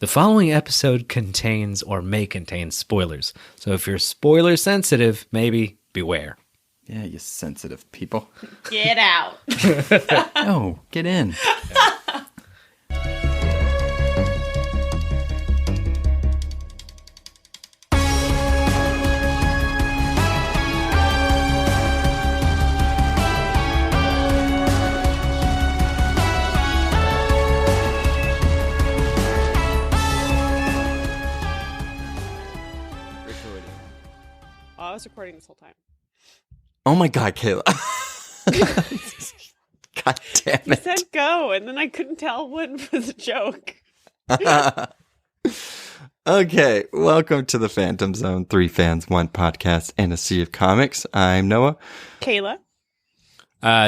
The following episode contains or may contain spoilers. So if you're spoiler sensitive, maybe beware. Yeah, you sensitive people. Get out. No, get in. I was recording this whole time. Oh my God, Kayla. God damn You it. said go, and then I couldn't tell what was a joke. Okay, welcome to the Phantom Zone, 3 fans, 1 podcast, and a sea of comics. I'm Noah. Kayla,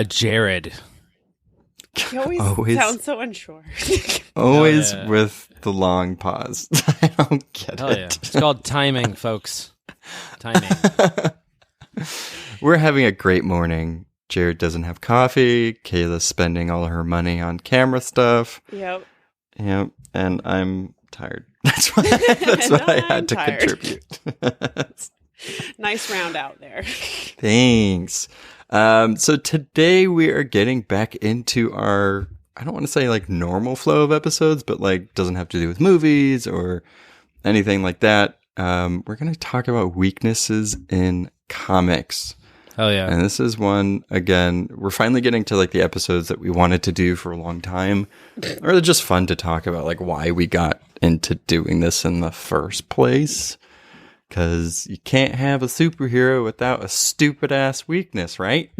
Jared. you always sound so unsure. Always yeah. with the long pause. I don't get Hell it. yeah. It's called timing, folks. Timing. We're having a great morning. Jared doesn't have coffee. Kayla's spending all her money on camera stuff. Yep. Yep, and I'm tired. That's why I had to tired. contribute. Nice round out there. Thanks. So today we are getting back into our, I don't want to say like normal flow of episodes, but like doesn't have to do with movies or anything like that. We're going to talk about weaknesses in comics. Hell yeah. And this is one, again, we're finally getting to like the episodes that we wanted to do for a long time. Or they're just fun to talk about, like why we got into doing this in the first place. Because you can't have a superhero without a stupid ass weakness, right?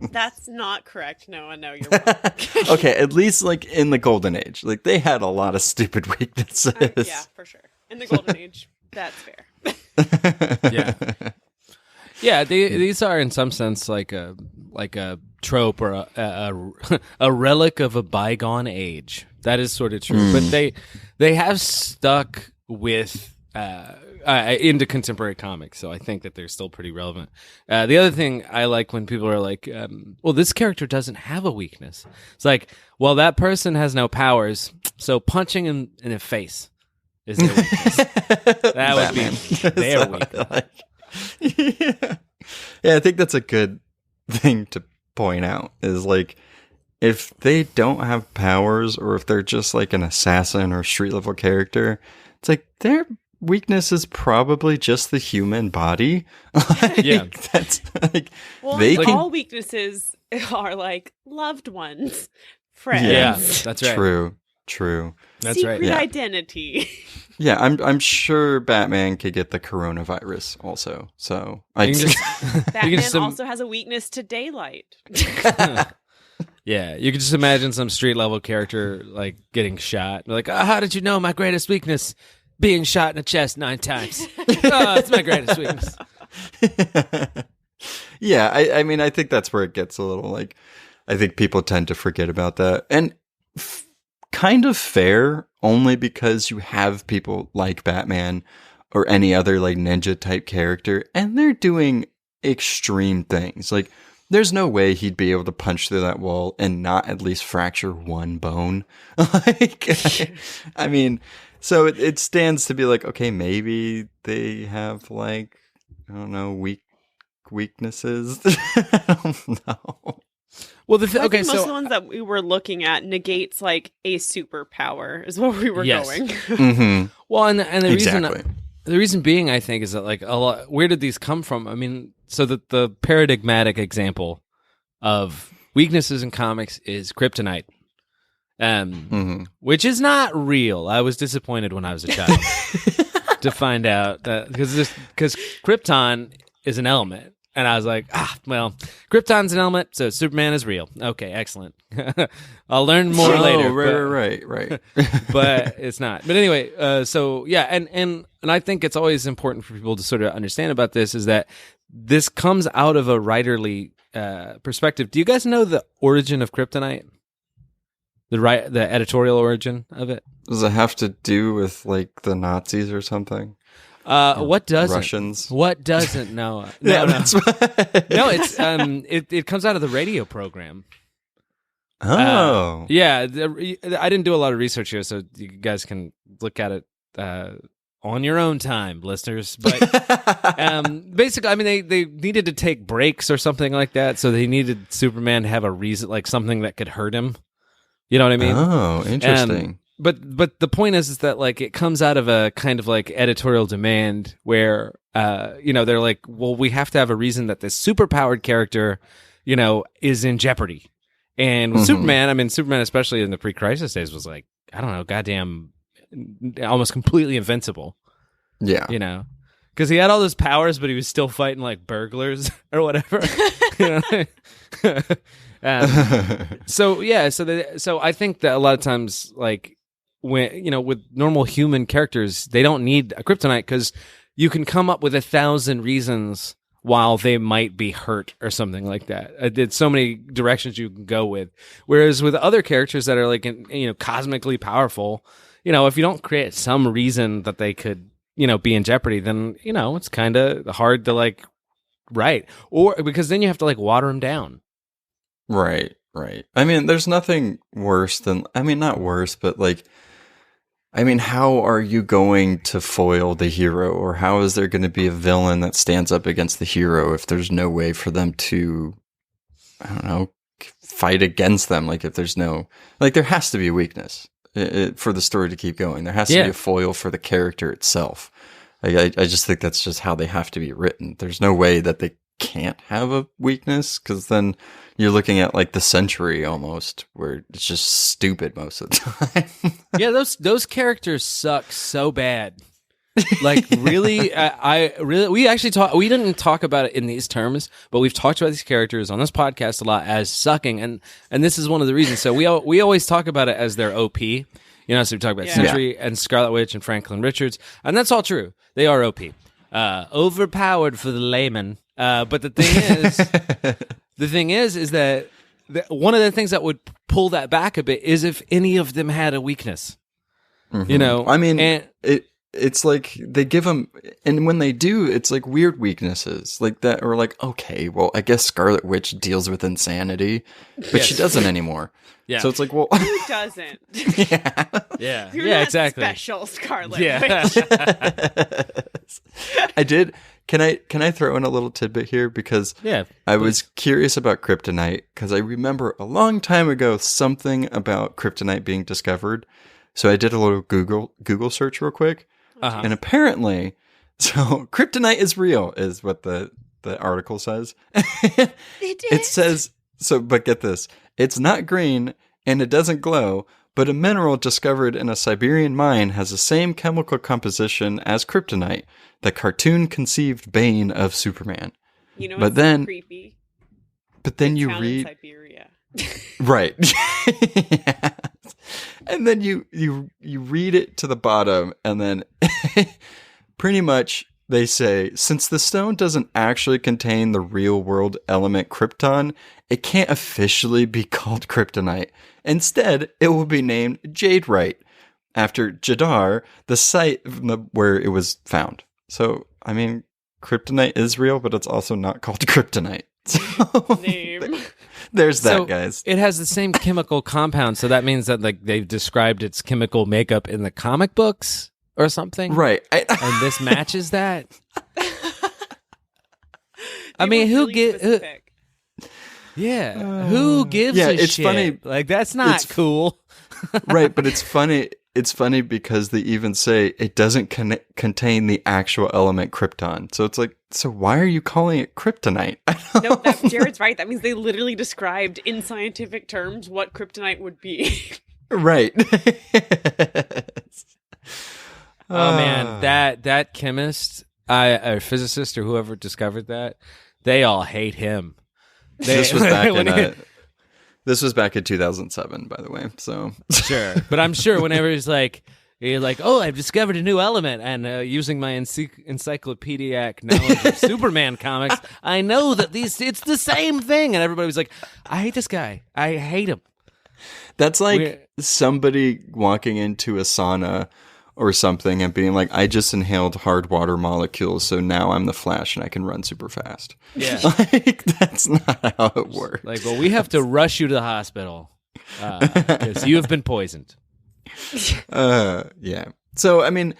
That's not correct, Noah. No, you're wrong. Okay, at least like in the Golden Age. Like they had a lot of stupid weaknesses. Yeah, for sure. In the Golden Age, that's fair. Yeah. Yeah, these are in some sense like a trope or a relic of a bygone age. That is sort of true. But they have stuck with into contemporary comics, so I think that they're still pretty relevant. The other thing I like when people are like, well, this character doesn't have a weakness. It's like, well, that person has no powers, so punching him in the face is their weakness. That would be their weakness. Yeah, I think that's a good thing to point out is like if they don't have powers or if they're just like an assassin or street level character, it's like their weakness is probably just the human body. Like, Yeah. That's like Well, they can all weaknesses are like loved ones, friends, Yeah, that's right. True. That's secret right. Yeah. identity. Yeah, I'm sure Batman could get the coronavirus also. So I You can just- Batman just, also has a weakness to daylight. Yeah, you could just imagine some street level character like getting shot. Like, oh, how did you know my greatest weakness? Being shot in the chest 9 times. Oh, it's my greatest weakness. Yeah, I mean, I think that's where it gets a little like, I think people tend to forget about that. And kind of fair, only because you have people like Batman or any other like ninja type character, and they're doing extreme things. Like, there's no way he'd be able to punch through that wall and not at least fracture one bone. Like, I mean, so it stands to be like, okay, maybe they have like, I don't know, weaknesses. I don't know. Well, I okay, think most of the so ones that we were looking at negates like a superpower is where we were Yes. going. Mm-hmm. well, and the Exactly. reason being, I think, is that like a lot. Where did these come from? I mean, so the paradigmatic example of weaknesses in comics is kryptonite, which is not real. I was disappointed when I was a child to find out that because Krypton is an element. And I was like, well, Krypton's an element, so Superman is real. Okay, excellent. I'll learn more later. Right. But it's not. But anyway, so yeah, and I think it's always important for people to sort of understand about this is that this comes out of a writerly perspective. Do you guys know the origin of kryptonite? The editorial origin of it? Does it have to do with like the Nazis or something? What doesn't? Russians. What doesn't? No, Yeah, no. that's what... No, it's it comes out of the radio program. Yeah, I didn't do a lot of research here, so you guys can look at it on your own time, listeners. But basically, I mean, they needed to take breaks or something like that, so they needed Superman to have a reason, like something that could hurt him. You know what I mean? Oh, interesting. But the point is that like it comes out of a kind of like editorial demand where they're like, well, we have to have a reason that this superpowered character, is in jeopardy. And with Superman, I mean, Superman, especially in the pre-crisis days, was like, I don't know, goddamn, almost completely invincible. Yeah. Because he had all those powers, but he was still fighting like burglars or whatever. So I think that a lot of times, like when with normal human characters, they don't need a kryptonite because you can come up with 1,000 reasons while they might be hurt or something like that. It's so many directions you can go with. Whereas with other characters that are like, cosmically powerful, if you don't create some reason that they could, be in jeopardy, then, it's kind of hard to like write. Or because then you have to like water them down. Right. I mean, there's nothing worse than, not worse, but like, how are you going to foil the hero, or how is there going to be a villain that stands up against the hero if there's no way for them to, I don't know, fight against them? Like if there's no, like there has to be a weakness for the story to keep going. There has to be a foil for the character itself. I just think that's just how they have to be written. There's no way that they can't have a weakness, because then you're looking at like the Century almost, where it's just stupid most of the time. Yeah, those characters suck so bad. Like really, we didn't talk about it in these terms, but we've talked about these characters on this podcast a lot as sucking, and this is one of the reasons. So we always talk about it as their OP. So we talk about Century and Scarlet Witch and Franklin Richards, and that's all true. They are OP, overpowered for the layman. But the thing is that one of the things that would pull that back a bit is if any of them had a weakness. It's like they give them, and when they do, it's like weird weaknesses like that, or like, okay, well, I guess Scarlet Witch deals with insanity, but she doesn't anymore. Yeah. So it's like, well, who doesn't? Yeah. You're not exactly. Special Scarlet Witch. I did. Can I throw in a little tidbit here, because I was curious about kryptonite, because I remember a long time ago something about kryptonite being discovered. So I did a little Google search real quick. And apparently, so kryptonite is real, is what the article says. It says, but get this, it's not green and it doesn't glow, but a mineral discovered in a Siberian mine has the same chemical composition as kryptonite, the cartoon-conceived bane of Superman. But then, creepy. But then you read Siberia. Right. Yeah. And then you read it to the bottom, and then pretty much they say, since the stone doesn't actually contain the real world element krypton, it can't officially be called kryptonite. Instead, it will be named jadeite, after Jadar, the site where it was found. So, kryptonite is real, but it's also not called kryptonite. So, name. There's that, guys. It has the same chemical compound, so that means that like they've described its chemical makeup in the comic books or something, right? And this matches that. Who gives? Who gives a it's shit? Funny. Like that's not cool, right? But it's funny. It's funny because they even say it doesn't contain the actual element krypton. So it's like, so why are you calling it kryptonite? No, Jared's right. That means they literally described in scientific terms what kryptonite would be. Right. Oh man, that chemist, or physicist, or whoever discovered that, they all hate him. This was back in 2007, by the way. So sure, but I'm sure whenever he's like, oh, I've discovered a new element, and using my encyclopedic knowledge of Superman comics, I know that it's the same thing, and everybody was like, I hate this guy. I hate him. That's like somebody walking into a sauna or something and being like, I just inhaled hard water molecules, so now I'm the Flash and I can run super fast. Yeah. Like, that's not how it works. Like, well, we have to rush you to the hospital. because you have been poisoned. Yeah. So, I mean,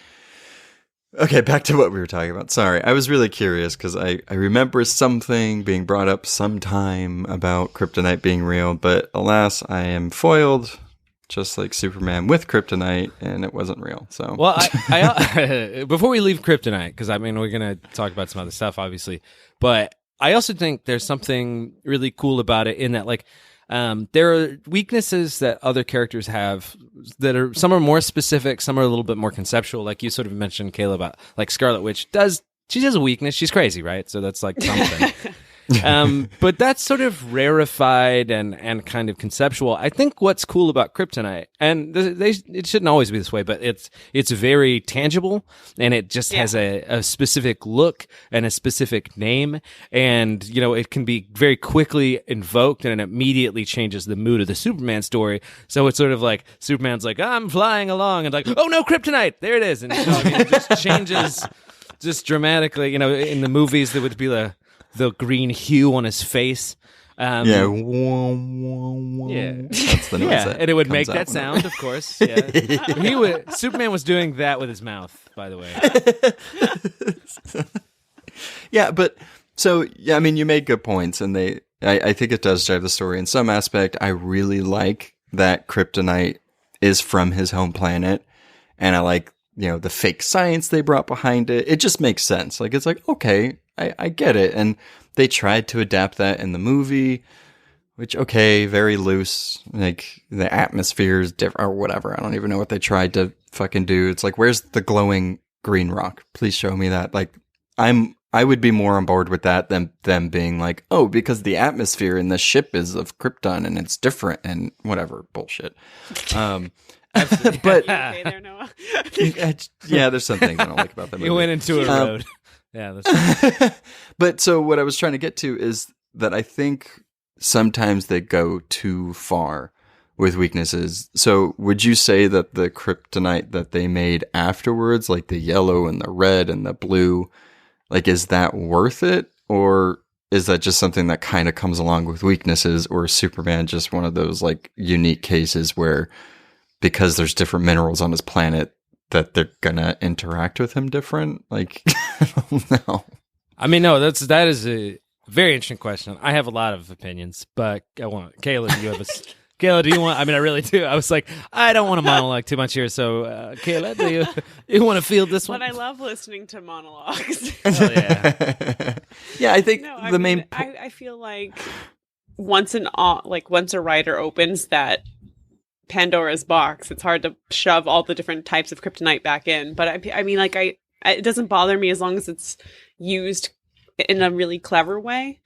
okay, back to what we were talking about. Sorry, I was really curious because I remember something being brought up sometime about kryptonite being real, but alas, I am foiled, just like Superman with kryptonite, and it wasn't real. So, well, I before we leave kryptonite, because I mean we're gonna talk about some other stuff, obviously, but I also think there's something really cool about it in that, like, there are weaknesses that other characters have that are, some are more specific, some are a little bit more conceptual. Like you sort of mentioned, Kayla, about like Scarlet Witch she has a weakness. She's crazy, right? So that's like something. But that's sort of rarefied and kind of conceptual. I think what's cool about kryptonite, and it shouldn't always be this way, but it's very tangible, and it just has a specific look and a specific name, and it can be very quickly invoked, and it immediately changes the mood of the Superman story. So it's sort of like Superman's like, I'm flying along, and like, oh no, kryptonite, there it is, and it just changes just dramatically. In the movies there would be the green hue on his face. Yeah. That's the noise that and it would make comes that out sound, of course. Yeah. Superman was doing that with his mouth, by the way. Yeah, but so, yeah, I mean, you made good points, and I think it does drive the story in some aspect. I really like that kryptonite is from his home planet, and I like, the fake science they brought behind it. It just makes sense. Like, it's like, okay, I get it. And they tried to adapt that in the movie, which, okay, very loose. Like, the atmosphere is different or whatever. I don't even know what they tried to fucking do. It's like, where's the glowing green rock? Please show me that. Like, I would be more on board with that than them being like, oh, because the atmosphere in the ship is of Krypton and it's different and whatever bullshit. But okay there, Noah? yeah, there's some things I don't like about that movie. You went into a road. Yeah, that's but so what I was trying to get to is that I think sometimes they go too far with weaknesses. So would you say that the kryptonite that they made afterwards, like the yellow and the red and the blue, like, is that worth it? Or is that just something that kind of comes along with weaknesses? Or is Superman just one of those like unique cases where, because there's different minerals on his planet, that they're gonna interact with him different? Like, I don't know. I mean, no, that is a very interesting question. I have a lot of opinions, but I want Kayla. Kayla, do you want? I mean, I really do. I was like, I don't want to monologue too much here, so Kayla, do you want to field this one? But I love listening to monologues. Oh, yeah. Yeah, I think I feel like once a writer opens that Pandora's box, it's hard to shove all the different types of kryptonite back in. But I mean, like, it doesn't bother me as long as it's used in a really clever way.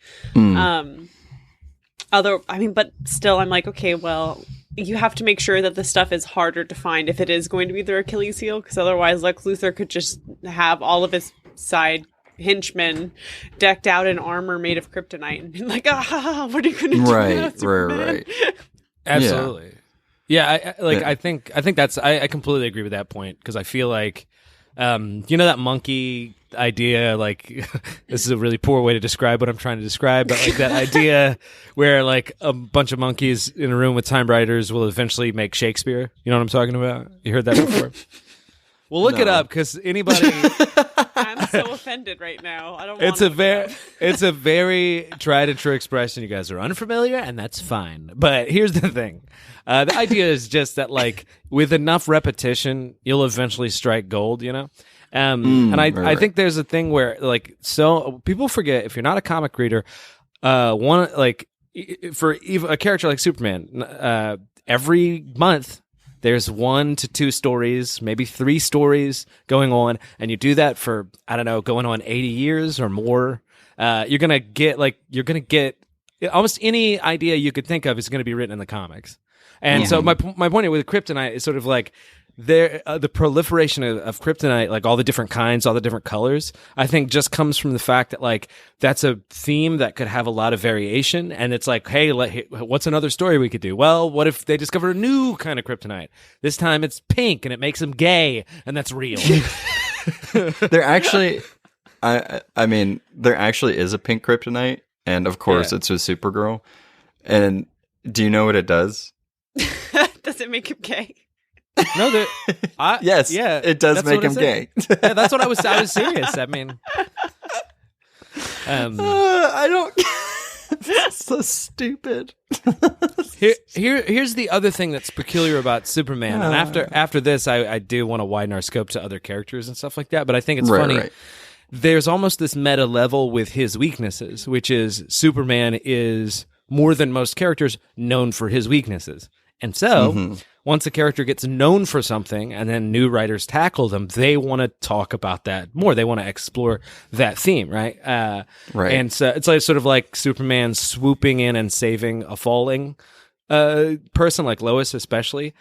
But still, I'm like, okay, well, you have to make sure that the stuff is harder to find if it is going to be their Achilles heel, because otherwise, Lex Luthor could just have all of his side henchmen decked out in armor made of kryptonite and be like, what are you going to do now, Superman? Right. Absolutely. Yeah, I think I completely agree with that point, because I feel like, that monkey idea, like, this is a really poor way to describe what I'm trying to describe, but like that idea where like a bunch of monkeys in a room with typewriters will eventually make Shakespeare. You know what I'm talking about? You heard that before? Well, look it up, because anybody. I'm so offended right now. I don't. It's a very tried and true expression. You guys are unfamiliar, and that's fine. But here's the thing: the idea is just that, like, with enough repetition, you'll eventually strike gold. I think there's a thing where, like, so people forget, if you're not a comic reader, for even a character like Superman, every month there's 1 to 2 stories, maybe 3 stories going on, and you do that for, I don't know, going on 80 years or more. You're gonna get almost any idea you could think of is going to be written in the comics. And so my point with kryptonite is sort of like, the proliferation of kryptonite, like all the different kinds, all the different colors, I think just comes from the fact that, like, that's a theme that could have a lot of variation. And it's like, hey, what's another story we could do? Well, what if they discover a new kind of kryptonite? This time it's pink and it makes them gay, and that's real. There actually, I mean, there actually is a pink kryptonite, and of course it's with Supergirl. And do you know what it does? Does it make him gay? No, yes, yeah, it does make him gay. Yeah, that's what I was serious. I mean, I don't. It's so stupid. Here's the other thing that's peculiar about Superman. And after this, I do want to widen our scope to other characters and stuff like that. But I think it's funny. Right. There's almost this meta level with his weaknesses, which is Superman is more than most characters known for his weaknesses. And so once a character gets known for something and then new writers tackle them, they want to talk about that more. They want to explore that theme, right? Right. And so it's like sort of like Superman swooping in and saving a falling person, like Lois especially.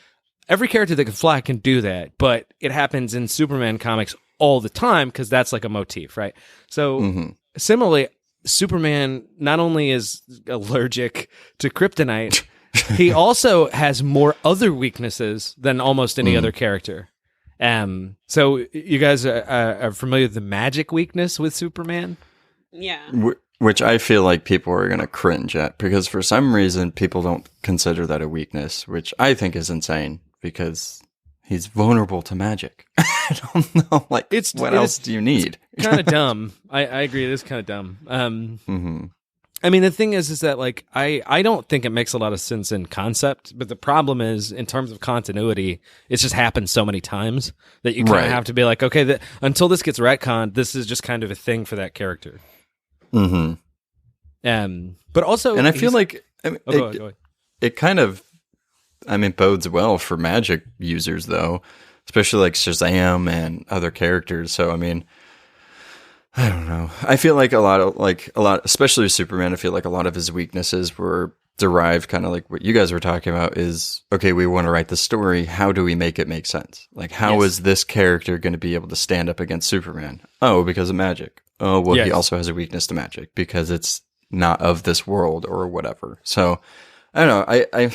Every character that can fly can do that, but it happens in Superman comics all the time because that's like a motif, right? So similarly, Superman not only is allergic to kryptonite, he also has more other weaknesses than almost any other character. So you guys are familiar with the magic weakness with Superman? Yeah. Which I feel like people are going to cringe at because for some reason people don't consider that a weakness, which I think is insane because he's vulnerable to magic. I don't know. Like, what else do you need? Kind of dumb. I agree. It is kind of dumb. I mean, the thing is that like I don't think it makes a lot of sense in concept, but the problem is in terms of continuity, it's just happened so many times that you kind of have to be like, okay, until this gets retconned, this is just kind of a thing for that character. But also, and I feel like go ahead. It kind of, I mean, bodes well for magic users though, especially like Shazam and other characters. So I mean, I don't know. I feel like a lot, especially with Superman, I feel like a lot of his weaknesses were derived kind of like what you guys were talking about is, okay, we want to write the story. How do we make it make sense? Like, how is this character going to be able to stand up against Superman? Oh, because of magic. Oh, well, he also has a weakness to magic because it's not of this world or whatever. So I don't know. I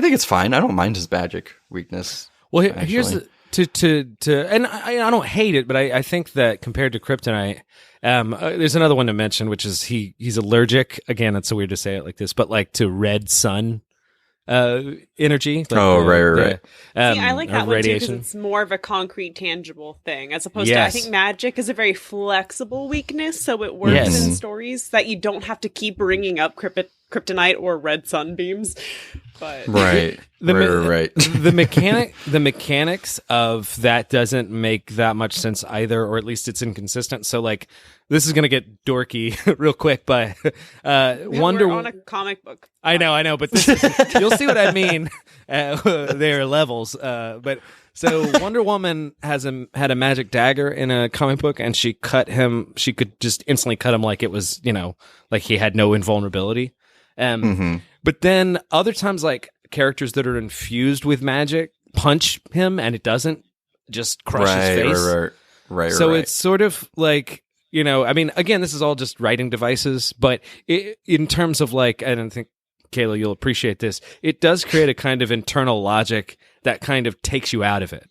think it's fine. I don't mind his magic weakness. Well, here's and I don't hate it, but I think that compared to Kryptonite, there's another one to mention, which is he's allergic. Again, it's so weird to say it like this, but like to red sun energy. Like right. See, I like that one too because it's more of a concrete, tangible thing as opposed to I think magic is a very flexible weakness, so it works in stories that you don't have to keep bringing up kryptonite or red sunbeams. But right. The mechanics of that doesn't make that much sense either, or at least it's inconsistent. So like this is gonna get dorky real quick, but we're on a comic book. I know, but this is, you'll see what I mean. There are levels, but so Wonder Woman had a magic dagger in a comic book, and she cut him. She could just instantly cut him like it was, like he had no invulnerability. But then other times, like characters that are infused with magic punch him, and it doesn't just crush his face. Right. So it's sort of like, I mean, again, this is all just writing devices, but in terms of like, and I think Kayla, you'll appreciate this. It does create a kind of internal logic that kind of takes you out of it.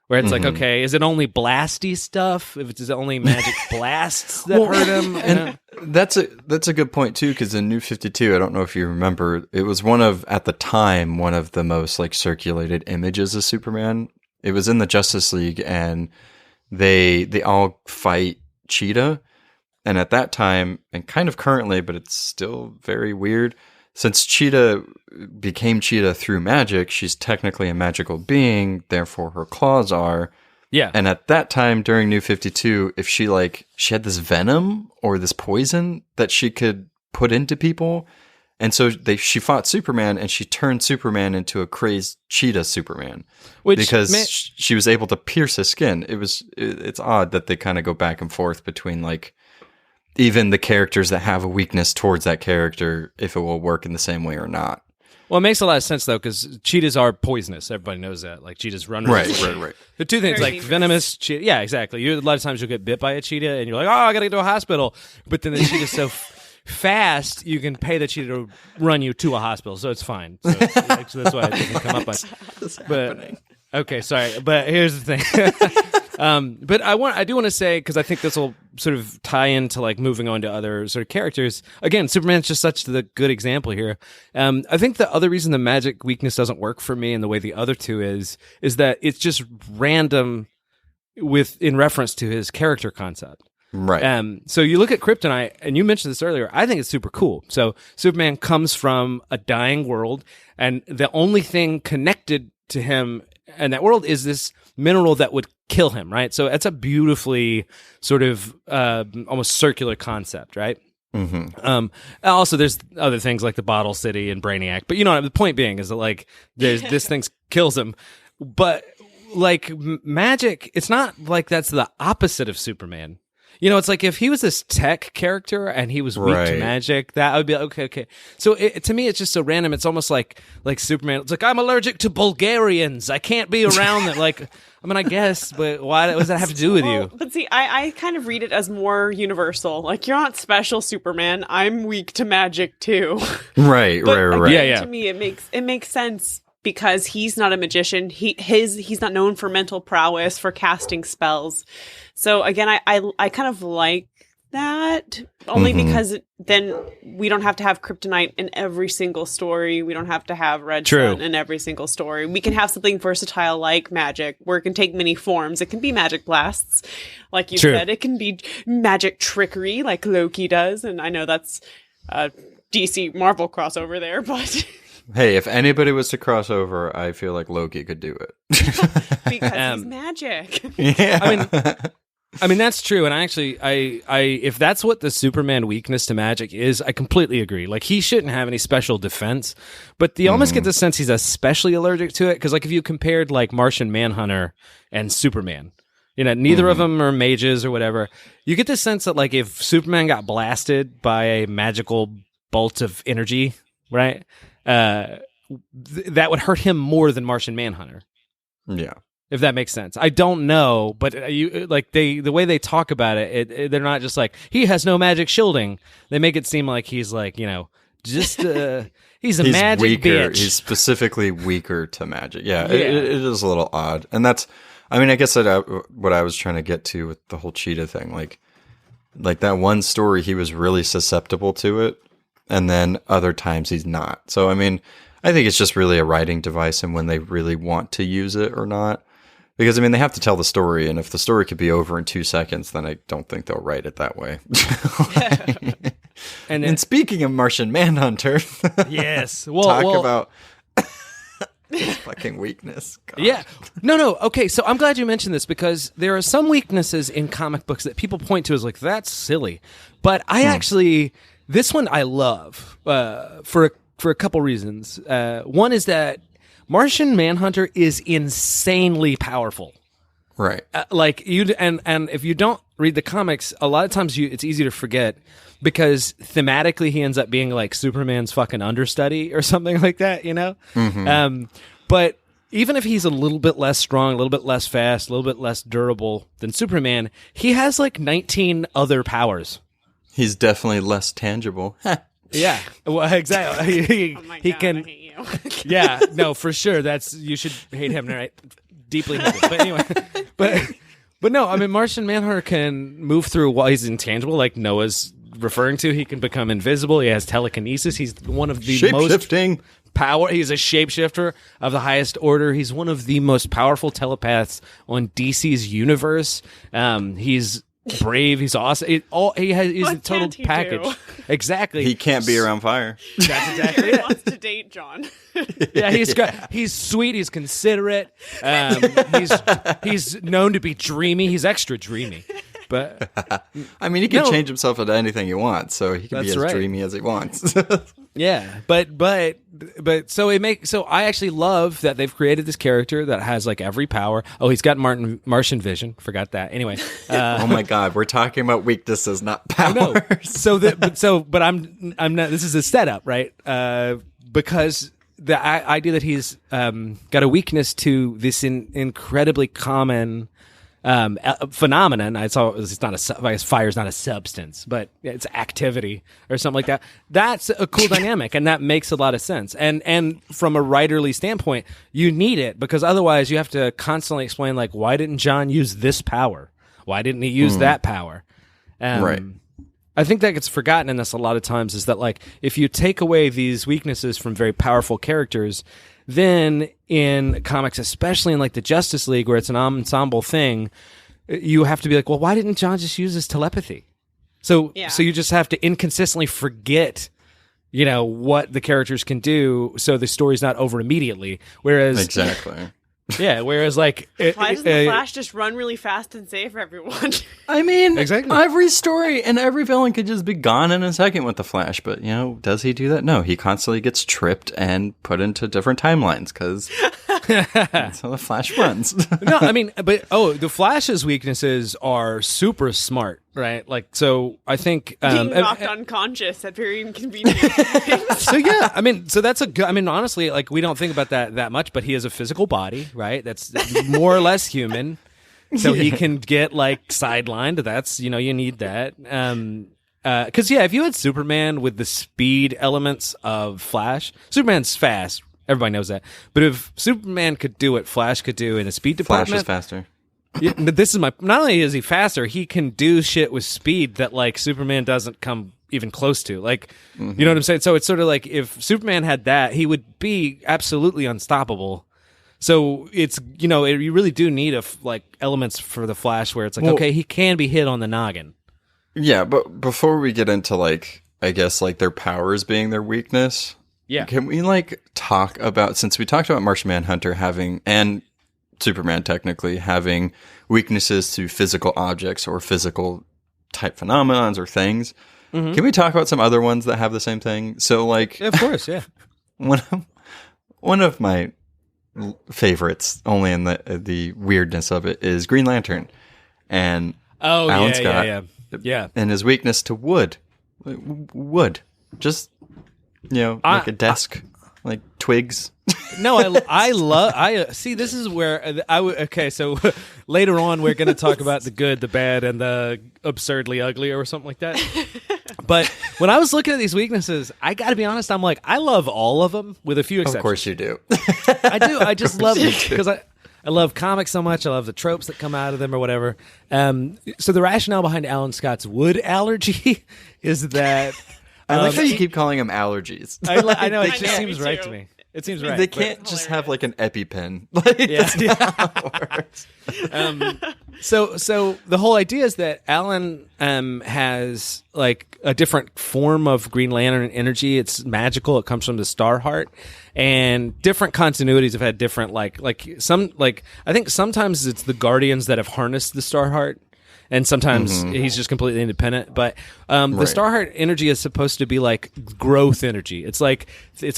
Where it's like, okay, is it only blasty stuff? If it's only magic blasts that hurt him? And that's a good point too, because in New 52, I don't know if you remember, it was at the time, one of the most like circulated images of Superman. It was in the Justice League, and they all fight Cheetah. And at that time, and kind of currently, but it's still very weird, since Cheetah became Cheetah through magic, she's technically a magical being, therefore her claws are. Yeah. And at that time, during New 52, if she had this venom or this poison that she could put into people. And so she fought Superman, and she turned Superman into a crazed cheetah Superman. Because she was able to pierce his skin. It's odd that they kind of go back and forth between like, even the characters that have a weakness towards that character, if it will work in the same way or not. Well, it makes a lot of sense, though, because cheetahs are poisonous. Everybody knows that. Like, cheetahs run right. The two things, like venomous cheetah. Yeah, exactly. A lot of times you'll get bit by a cheetah, and you're like, oh, I got to get to a hospital. But then the cheetah's so fast, you can pay the cheetah to run you to a hospital, so it's fine. So that's why it doesn't come up on. But, okay, sorry. But here's the thing. But I do want to say, because I think this will sort of tie into like moving on to other sort of characters. Again, Superman's just such the good example here. I think the other reason the magic weakness doesn't work for me in the way the other two is that it's just random in reference to his character concept. Right. So you look at Kryptonite, and you mentioned this earlier. I think it's super cool. So Superman comes from a dying world, and the only thing connected to him and that world is this mineral that would kill him, right? So it's a beautifully sort of almost circular concept, right? Mm-hmm. Also, there's other things like the Bottle City and Brainiac, but the point being is that like this thing kills him, but like magic, it's not like that's the opposite of Superman. It's like if he was this tech character and he was weak to magic, that would be like, okay. So to me, it's just so random. It's almost like Superman. It's like, I'm allergic to Bulgarians. I can't be around them. Like, I mean, I guess, but why does that have to do with you? But see, I kind of read it as more universal. Like, you're not special, Superman. I'm weak to magic too. Right. Yeah. To me, it makes sense. Because he's not a magician, he's not known for mental prowess, for casting spells. So again, I kind of like that only because then we don't have to have kryptonite in every single story. We don't have to have red sun in every single story. We can have something versatile like magic, where it can take many forms. It can be magic blasts, like you said. It can be magic trickery, like Loki does. And I know that's a DC Marvel crossover there, but. Hey, if anybody was to cross over, I feel like Loki could do it. Because he's magic. Yeah. I mean that's true, and I if that's what the Superman weakness to magic is, I completely agree. Like, he shouldn't have any special defense, but you almost get the sense he's especially allergic to it, because like if you compared like Martian Manhunter and Superman, neither of them are mages or whatever, you get the sense that like if Superman got blasted by a magical bolt of energy, right? That would hurt him more than Martian Manhunter. Yeah, if that makes sense. I don't know, but you like the way they talk about it, they're not just like he has no magic shielding. They make it seem like he's like just he's a magic weaker. Bitch. He's specifically weaker to magic. Yeah, it is a little odd, and that's. I mean, I guess what I was trying to get to with the whole cheetah thing, like that one story, he was really susceptible to it. And then other times he's not. So, I mean, I think it's just really a writing device and when they really want to use it or not. Because, I mean, they have to tell the story. And if the story could be over in 2 seconds, then I don't think they'll write it that way. And speaking of Martian Manhunter. Yes. Talk about his fucking weakness. God. Yeah. No. Okay, so I'm glad you mentioned this, because there are some weaknesses in comic books that people point to as like, that's silly. But I actually... This one I love for a couple reasons. One is that Martian Manhunter is insanely powerful. Right. Like and if you don't read the comics, a lot of times it's easy to forget, because thematically he ends up being like Superman's fucking understudy or something like that, But even if he's a little bit less strong, a little bit less fast, a little bit less durable than Superman, he has like 19 other powers. He's definitely less tangible. Yeah, well, exactly. Oh my he God, can. I hate you. Yeah, no, for sure. You should hate him, right? Deeply hate him. But anyway, but no, I mean, Martian Manhunter can move through while he's intangible, like Noah's referring to. He can become invisible. He has telekinesis. He's one of the Shape-shifting. He's a shapeshifter of the highest order. He's one of the most powerful telepaths on DC's universe. He's brave. He's awesome. He's a total package. Do? Exactly. He can't be around fire. That's exactly He it. wants to date John. Yeah, he's sweet. He's considerate. He's known to be dreamy. He's extra dreamy. But I mean, he can change himself into anything he wants, so he can be as dreamy as he wants. Yeah, but so I actually love that they've created this character that has like every power. Oh, he's got Martian vision. Forgot that. Anyway, oh my God, we're talking about weaknesses, not powers. But I'm not. This is a setup, right? Because the idea that he's got a weakness to this incredibly common phenomenon. I saw it's not I guess fire is not a substance, but it's activity or something like that. That's a cool dynamic, and that makes a lot of sense. And from a writerly standpoint, you need it because otherwise you have to constantly explain like, why didn't John use this power? Why didn't he use that power? Right. I think that gets forgotten in this a lot of times is that like if you take away these weaknesses from very powerful characters, then in comics, especially in like the Justice League where it's an ensemble thing, you have to be like, well, why didn't John just use his telepathy? So you just have to inconsistently forget, what the characters can do so the story's not over immediately. Whereas exactly. Yeah, whereas like why doesn't the Flash just run really fast and save everyone? I mean, exactly. Every story and every villain could just be gone in a second with the Flash, but does he do that? No, he constantly gets tripped and put into different timelines because that's how the Flash runs. No, I mean, but the Flash's weaknesses are super smart, right? Like, so I think being knocked unconscious at very inconvenient times. So yeah, I mean, so that's a good. I mean, honestly, like we don't think about that much, but he has a physical body, right? That's more or less human, so he can get like sidelined. That's you need that. Because if you had Superman with the speed elements of Flash, Superman's fast. Everybody knows that. But if Superman could do what Flash could do in a speed department... Flash is faster. This is not only is he faster, he can do shit with speed that, like, Superman doesn't come even close to. Like, you know what I'm saying? So it's sort of like if Superman had that, he would be absolutely unstoppable. So it's, you really do need, elements for the Flash where it's like, okay, he can be hit on the noggin. Yeah, but before we get into, I guess, their powers being their weakness... Yeah. Can we talk about, since we talked about Martian Manhunter having, and Superman technically having weaknesses to physical objects or physical type phenomenons or things, can we talk about some other ones that have the same thing? So yeah, of course, yeah. One of my favorites, only in the weirdness of it, is Green Lantern. And Alan Scott. Yeah. And his weakness to wood. Wood. Just... a desk, twigs. No, I see. This is where okay. So later on, we're going to talk about the good, the bad, and the absurdly ugly, or something like that. But when I was looking at these weaknesses, I got to be honest. I'm like, I love all of them, with a few exceptions. Of course, you do. I do. I just love them because I love comics so much. I love the tropes that come out of them, or whatever. So the rationale behind Alan Scott's wood allergy is that. I like how you keep calling them allergies. I know, it just seems right to me. It seems right. They can't just have an EpiPen. That's not how it works. So the whole idea is that Alan has a different form of Green Lantern energy. It's magical. It comes from the Star Heart, and different continuities have had different I think sometimes it's the Guardians that have harnessed the Star Heart. And sometimes he's just completely independent. But the Starheart energy is supposed to be growth energy. It's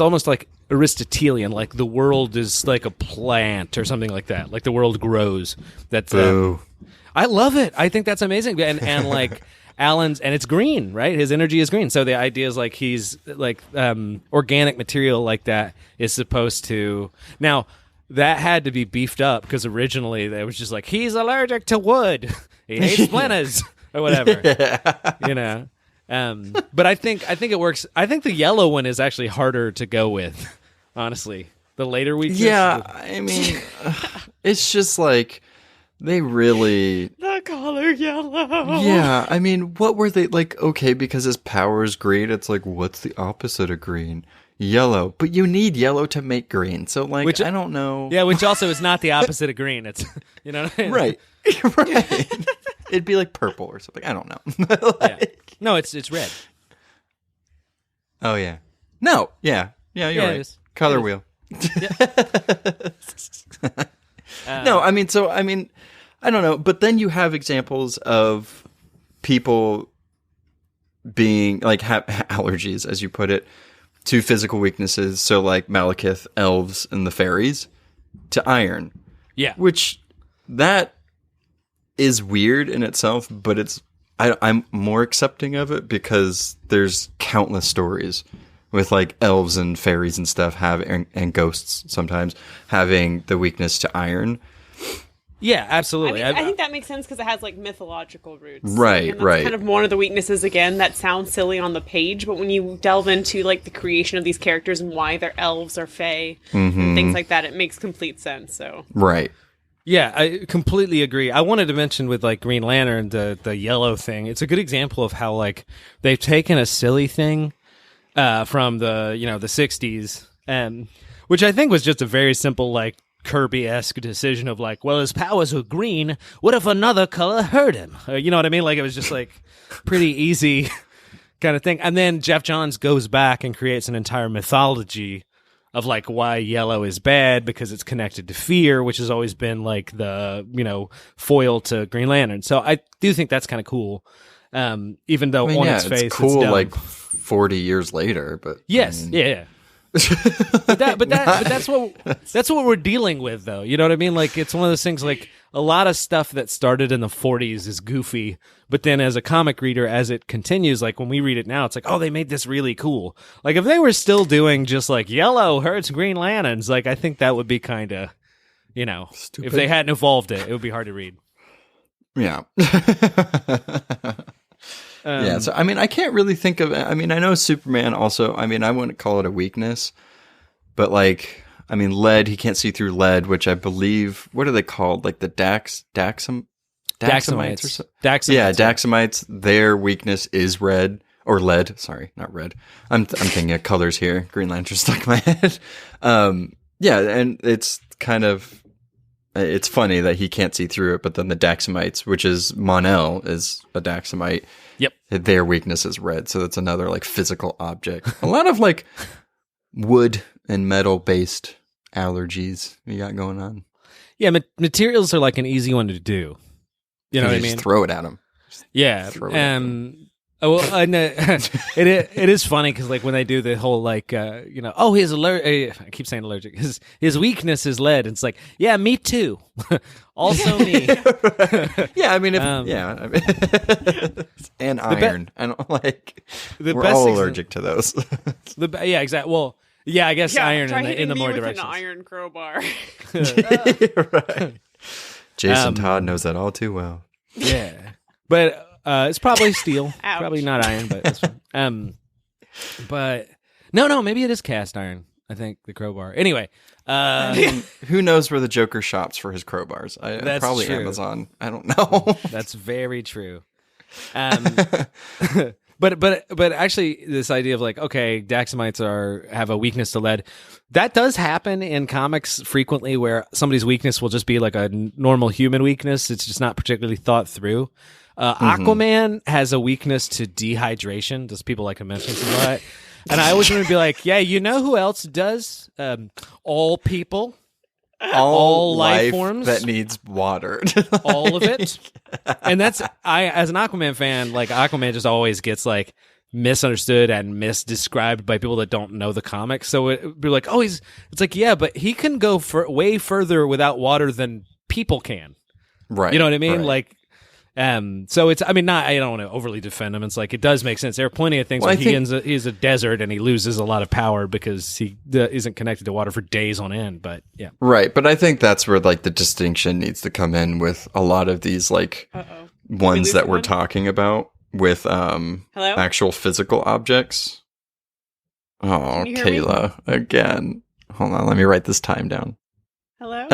almost like Aristotelian, like the world is like a plant or something like that. Like the world grows. That's I love it. I think that's amazing. And Alan's, and it's green, right? His energy is green. So the idea is he's organic material like that is supposed to now. That had to be beefed up because originally they was just he's allergic to wood. He hates splinters or whatever. But I think it works. I think the yellow one is actually harder to go with, honestly. The later weakness. Yeah, I mean, it's just they really... The color yellow. Yeah, I mean, what were they okay, because his power is green, it's what's the opposite of green? Yellow, but you need yellow to make green. So, which I don't know. Yeah, which also is not the opposite of green. It's what I mean? Right. It'd be purple or something. I don't know. Yeah. No, it's red. Oh yeah. No. Yeah. Yeah. You're right. Color wheel. No, I mean, I don't know. But then you have examples of people being have allergies, as you put it, to physical weaknesses, so Malekith, elves, and the fairies, to iron. Yeah. Which, that is weird in itself, but I'm more accepting of it because there's countless stories with elves and fairies and stuff and ghosts sometimes having the weakness to iron. Yeah, absolutely. I think that makes sense because it has like mythological roots, Right, and that's right. kind of one of the weaknesses. Again, that sounds silly on the page, but when you delve into like the creation of these characters and why they're elves or fae and things like that, it makes complete sense. So Right. Yeah, I completely agree. I wanted to mention with like Green Lantern, the yellow thing. It's a good example of how like they've taken a silly thing from the the 60s, which I think was just a very simple like Kirby-esque decision of like, well, his powers were green. What if another color hurt him? You know what I mean? Like it was just like pretty easy kind of thing. And then Jeff Johns goes back and creates an entire mythology of like why yellow is bad because it's connected to fear, which has always been like the foil to Green Lantern. So I do think that's kind of cool. Even though on its face, it's cool it's dumb. like 40 years later, but yes, yeah. but that's what we're dealing with, though. You know what I mean? Like it's one of those things. Like a lot of stuff that started in the 40s is goofy, but then as a comic reader, as it continues, like when we read it now, it's like, oh, they made this really cool. Like if they were still doing just like yellow hurts Green Lanterns, like I think that would be kind of, Stupid. if they hadn't evolved it, it would be hard to read. Yeah. Yeah, so I mean, I can't really think of. I mean, I know Superman also. I mean, I wouldn't call it a weakness, but like, I mean, lead. He can't see through lead, which I believe. What are they called? Like the Daxamites or so? Daxamites. Yeah, Daxamites. Their weakness is red or lead. Sorry, not red. I'm thinking of colors here. Green Lantern stuck in my head. Yeah, and it's kind of. It's funny that he can't see through it, but then the Daxamites, which is Mon-El, is a Daxamite. Yep. Their weakness is red, so that's another like physical object. A lot of like wood and metal based allergies you got going on. Yeah, materials are like an easy one to do. You know what I mean? Just throw it at them. Yeah. Well, I know it is funny because like when they do the whole like oh, he's allergic. I keep saying allergic. His weakness is lead. It's like, yeah, me too. Also me. Yeah, I mean, and iron. I don't like. We're all allergic to those. Yeah, exactly. Well, yeah, I guess iron in the more with directions. An iron crowbar. Right. Jason Todd knows that all too well. Yeah, but. It's probably steel. Ouch. Probably not iron, but that's fine. But no, maybe it is cast iron. I think the crowbar. Anyway, who knows where the Joker shops for his crowbars? That's probably true. Amazon. I don't know. That's very true. But actually, this idea of like, okay, Daxamites have a weakness to lead. That does happen in comics frequently, where somebody's weakness will just be like a normal human weakness. It's just not particularly thought through. Aquaman has a weakness to dehydration. Does people like to mention some of that? And I always want to be like, yeah, you know who else does? All people. All life forms that needs water. All of it. And that's, as an Aquaman fan, like Aquaman just always gets like misunderstood and misdescribed by people that don't know the comics. So it'd be like, it's like, yeah, but he can go way further without water than people can. Right. You know what I mean? Right. Like, so it's, I mean, I don't want to overly defend him. It's like, it does make sense. There are plenty of things where he's a desert and he loses a lot of power because he isn't connected to water for days on end, but yeah. Right. But I think that's where like the distinction needs to come in with a lot of these like ones that we're talking about with, actual physical objects. Oh, Kayla again. Hold on. Let me write this time down. Hello?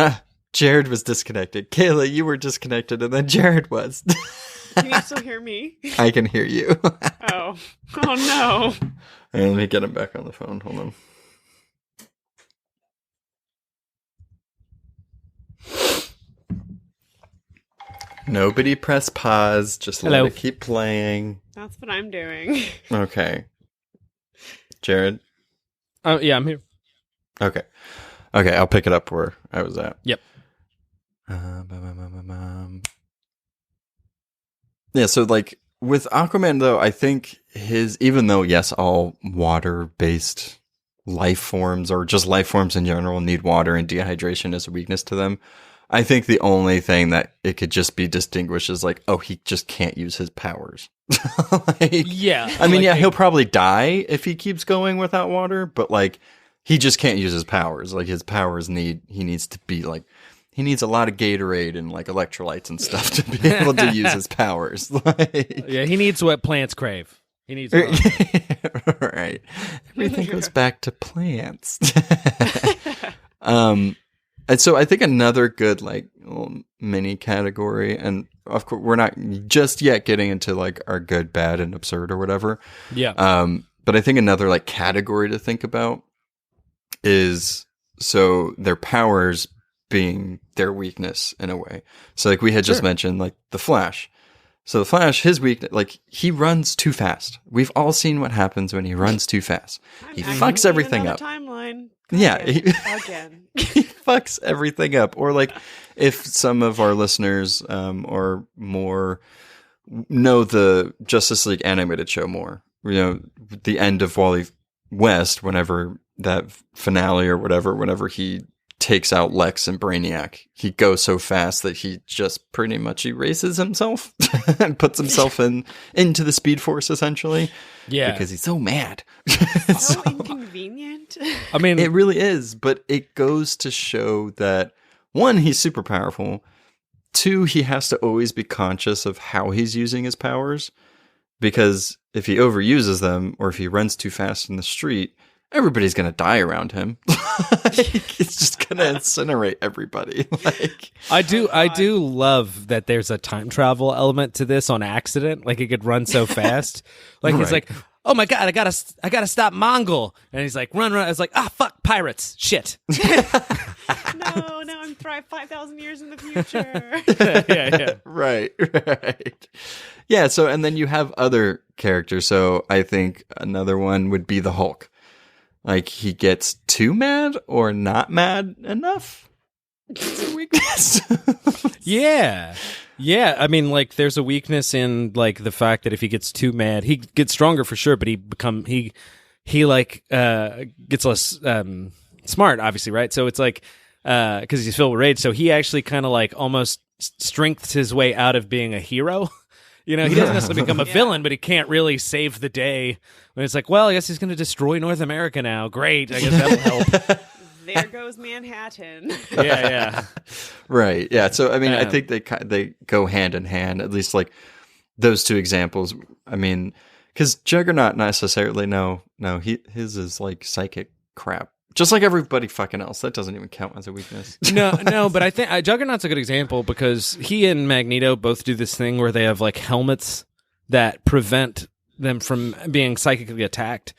Jared was disconnected. Kayla, you were disconnected, and then Jared was. Can you still hear me? I can hear you. Oh no. Let me get him back on the phone. Hold on. Nobody press pause. Just let it keep playing. That's what I'm doing. Okay. Jared? Yeah, I'm here. Okay, I'll pick it up where I was at. Yep. Yeah, so like with Aquaman though, I think even though yes, all water-based life forms or just life forms in general need water and dehydration is a weakness to them, I think the only thing that it could just be distinguished is like, oh, he just can't use his powers. Yeah. I mean, he'll probably die if he keeps going without water, but like he just can't use his powers. Like his powers he needs to be like he needs a lot of Gatorade and like electrolytes and stuff to be able to use his powers. Like, Yeah, he needs what plants crave. He needs water. right. Everything goes back to plants. And so I think another good like little mini category, and of course we're not just yet getting into like our good, bad, and absurd or whatever. Yeah. But I think another like category to think about is so their powers being their weakness in a way. So like we had just mentioned like the Flash. So the Flash, his weakness, like he runs too fast. We've all seen what happens when he runs too fast. He fucks everything up. Timeline. Yeah. Again. He fucks everything up. Or like if some of our listeners or more know the Justice League animated show more, you know, the end of Wally West, whenever that finale or whatever, whenever he takes out Lex and Brainiac, he goes so fast that he just pretty much erases himself and puts himself into the Speed Force essentially. Yeah. Because he's so mad. So inconvenient. I mean, it really is, but it goes to show that one, he's super powerful. Two, he has to always be conscious of how he's using his powers, because if he overuses them or if he runs too fast in the street, everybody's going to die around him. He's just going to incinerate everybody. Like, I do love that there's a time travel element to this on accident. Like he could run so fast. Like he's like, oh my God, I gotta stop Mongol. And he's like, run. It's like, fuck, pirates. Shit. No, I'm 5,000 years in the future. yeah. Right. Yeah, so, and then you have other characters. So I think another one would be the Hulk. Like, he gets too mad or not mad enough. It's a weakness. Yeah. I mean, like, there's a weakness in like the fact that if he gets too mad, he gets stronger for sure, but he gets less smart, obviously, right? So it's like because he's filled with rage, so he actually kind of like almost strengthens his way out of being a hero. You know, he doesn't necessarily become a villain, but he can't really save the day. When it's like, well, I guess he's going to destroy North America now. Great, I guess that'll help. There goes Manhattan. Yeah. Right. Yeah. So I mean, I think they go hand in hand. At least like those two examples. I mean, because Juggernaut necessarily his is like psychic crap. Just like everybody fucking else. That doesn't even count as a weakness. No, but I think Juggernaut's a good example because he and Magneto both do this thing where they have like helmets that prevent them from being psychically attacked,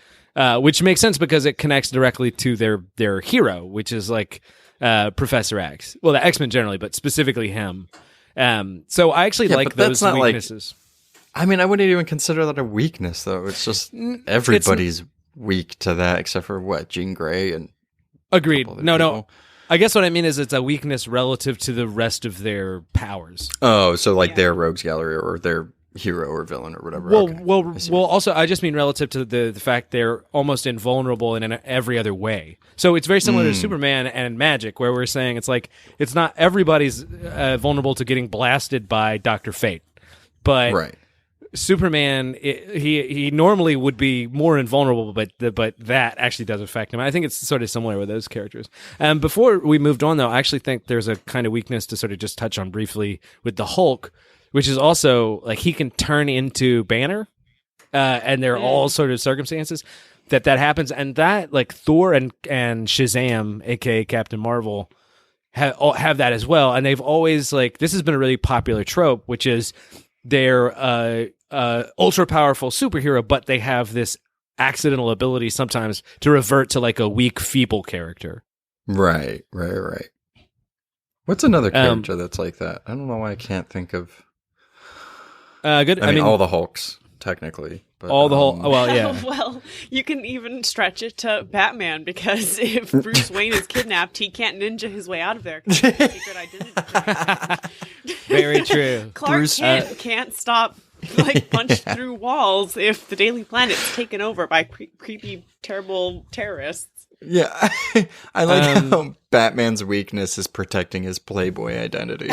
which makes sense because it connects directly to their hero, which is like Professor X. Well, the X-Men generally, but specifically him. So I actually like those weaknesses. I mean, I wouldn't even consider that a weakness, though. It's just everybody's weak to that, except for Jean Grey and agreed. No. I guess what I mean is it's a weakness relative to the rest of their powers. Oh, so like their rogues gallery or their hero or villain or whatever. Well. Also, I just mean relative to the fact they're almost invulnerable in every other way. So it's very similar to Superman and Magic, where we're saying it's like it's not everybody's vulnerable to getting blasted by Dr. Fate, but right. Superman, he normally would be more invulnerable, but that actually does affect him. I think it's sort of similar with those characters. Before we moved on, though, I actually think there's a kind of weakness to sort of just touch on briefly with the Hulk, which is also like he can turn into Banner, and there are all sort of circumstances that happens, and that like Thor and Shazam, aka Captain Marvel, have that as well, and they've always like this has been a really popular trope, which is they're ultra powerful superhero, but they have this accidental ability sometimes to revert to like a weak, feeble character. Right. What's another character that's like that? I don't know why I can't think of. Good. I mean, all the Hulks, technically. But, all the Hulk. Well, yeah. Well, you can even stretch it to Batman because if Bruce Wayne is kidnapped, he can't ninja his way out of there. Secret identity. Very true. Clark Kent can't stop like punched through walls if the Daily Planet's taken over by creepy, terrible terrorists. Yeah, I like how Batman's weakness is protecting his Playboy identity.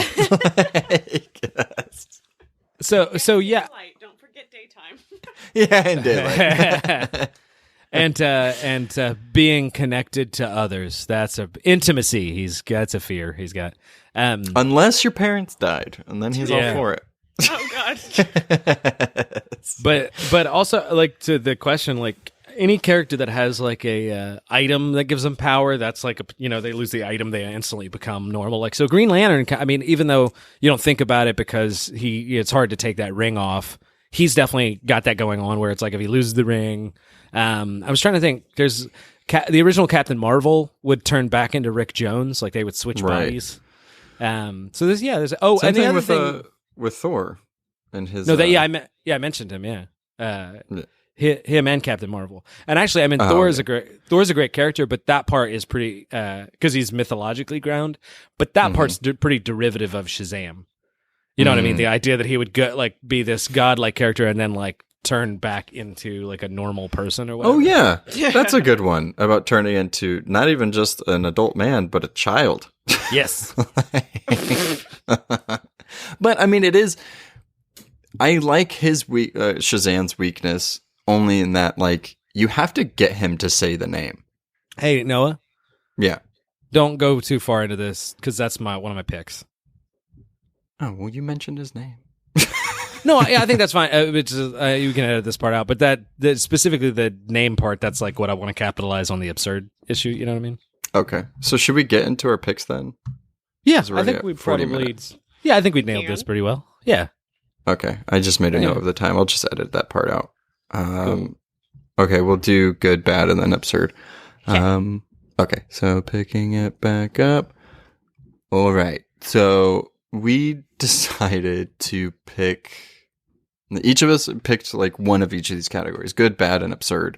So yeah. Daylight. Don't forget daytime. Yeah, and daylight. and being connected to others. That's a intimacy. That's a fear he's got. Unless your parents died, and then he's all for it. Oh god. But also, like, to the question, like, any character that has like a item that gives them power, that's like they lose the item, they instantly become normal. Like, so Green Lantern, I mean, even though you don't think about it because it's hard to take that ring off, he's definitely got that going on where it's like if he loses the ring. I was trying to think. There's the original Captain Marvel would turn back into Rick Jones, like they would switch bodies. So there's Same and the thing other thing with Thor and his. I mentioned him. Him and Captain Marvel. And actually, I mean, Thor's a great character, but that part is pretty because he's mythologically ground. But that part's pretty derivative of Shazam. You know what I mean? The idea that he would be this godlike character and then like turn back into like a normal person or whatever. Oh yeah, that's a good one about turning into not even just an adult man, but a child. Yes. But I mean, it is. I like his Shazam's weakness. Only in that, like, you have to get him to say the name. Hey, Noah. Yeah. Don't go too far into this, because that's one of my picks. Oh, well, you mentioned his name. No, I think that's fine. You can edit this part out, but that specifically the name part, that's like what I want to capitalize on the absurd issue. You know what I mean? Okay. So should we get into our picks then? Yeah, I think we probably. Yeah, I think we nailed this pretty well. Yeah. Okay. I just made a note of the time. I'll just edit that part out. Cool. Okay, we'll do good, bad, and then absurd. Okay, so picking it back up. All right, so we decided to pick. Each of us picked like one of each of these categories: good, bad, and absurd.